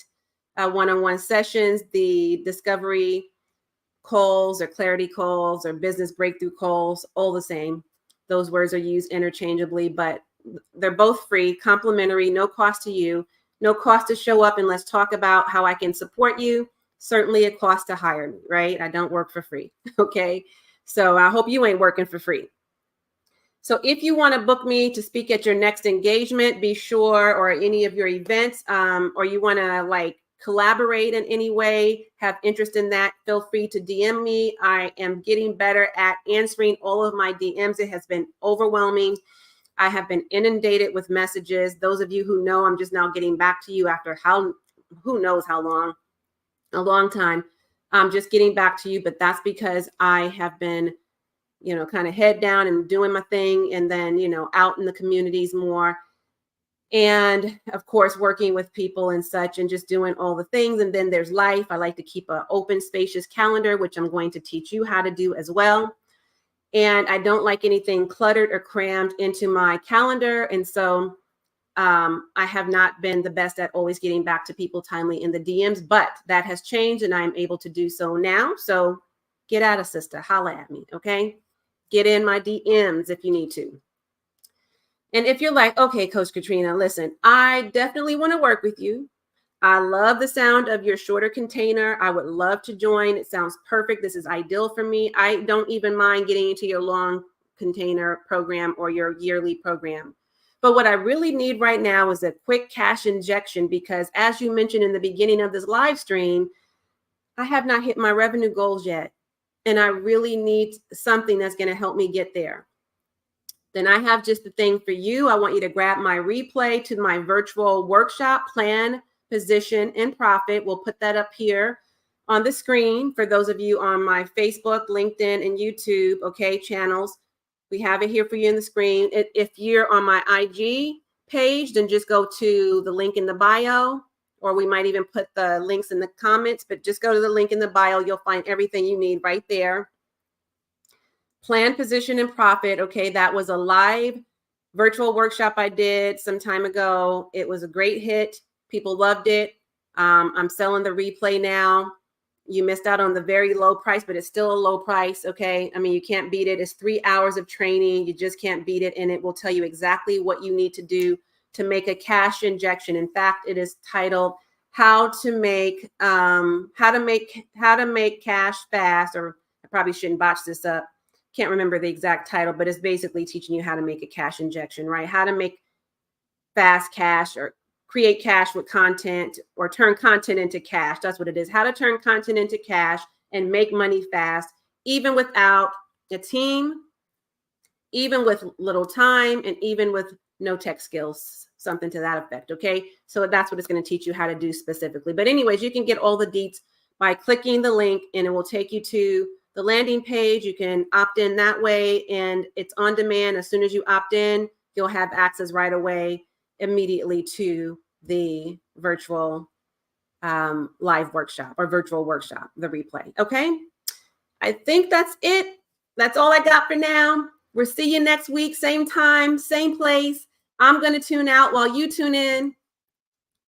one-on-one sessions, the discovery calls or clarity calls or business breakthrough calls, all the same. Those words are used interchangeably, but they're both free, complimentary, no cost to you, no cost to show up, and let's talk about how I can support you. Certainly a cost to hire me, right? I don't work for free, okay? So I hope you ain't working for free. So if you want to book me to speak at your next engagement, be sure, or any of your events, or you want to collaborate in any way, have interest in that, feel free to DM me. I am getting better at answering all of my DMs. It has been overwhelming. I have been inundated with messages. Those of you who know, I'm just now getting back to you after who knows how long, a long time. I'm just getting back to you, but that's because I have been, kind of head down and doing my thing, and then, out in the communities more. And of course, working with people and such, and just doing all the things. And then there's life. I like to keep an open, spacious calendar, which I'm going to teach you how to do as well. And I don't like anything cluttered or crammed into my calendar. And so I have not been the best at always getting back to people timely in the DMs, but that has changed and I'm able to do so now. So get at us, sister. Holla at me, okay? Get in my DMs if you need to. And if you're like, okay, Coach Katrina, listen, I definitely want to work with you. I love the sound of your shorter container. I would love to join. It sounds perfect. This is ideal for me. I don't even mind getting into your long container program or your yearly program. But what I really need right now is a quick cash injection, because as you mentioned in the beginning of this live stream, I have not hit my revenue goals yet. And I really need something that's going to help me get there. Then I have just the thing for you. I want you to grab my replay to my virtual workshop, Plan, Position, and Profit. We'll put that up here on the screen for those of you on my Facebook, LinkedIn, and YouTube, okay, channels. We have it here for you in the screen. If you're on my IG page, then just go to the link in the bio, or we might even put the links in the comments, but just go to the link in the bio. You'll find everything you need right there. Plan, Position, and Profit. Okay, that was a live virtual workshop I did some time ago. It was a great hit. People loved it. I'm selling the replay now. You missed out on the very low price, but it's still a low price. Okay, I mean, you can't beat it. It's 3 hours of training. You just can't beat it, and it will tell you exactly what you need to do to make a cash injection. In fact, it is titled "How to Make Cash Fast." Or I probably shouldn't botch this up. Can't remember the exact title, but it's basically teaching you how to make a cash injection, right? How to make fast cash, or create cash with content, or turn content into cash. That's what it is. How to turn content into cash and make money fast, even without a team, even with little time, and even with no tech skills, something to that effect. Okay. So that's what it's going to teach you how to do specifically. But anyways, you can get all the deets by clicking the link, and it will take you to the landing page. You can opt in that way, and it's on demand. As soon as you opt in, you'll have access right away, immediately, to the virtual live workshop, or virtual workshop, the replay. Okay. I think that's it. That's all I got for now. We'll see you next week, same time, same place. I'm going to tune out while you tune in,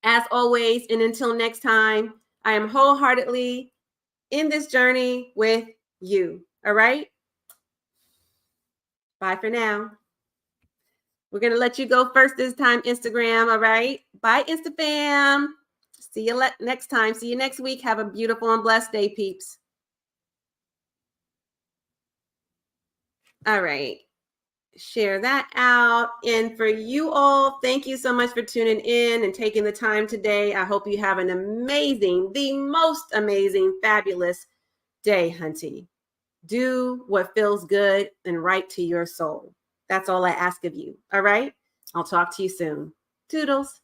as always. And until next time, I am wholeheartedly in this journey with you. All right. Bye for now. We're going to let you go first this time, Instagram. All right. Bye, InstaFam. See you next time. See you next week. Have a beautiful and blessed day, peeps. All right. Share that out. And for you all, thank you so much for tuning in and taking the time today. I hope you have an amazing, the most amazing, fabulous day, hunty. Do what feels good and right to your soul. That's all I ask of you. All right. I'll talk to you soon. Toodles.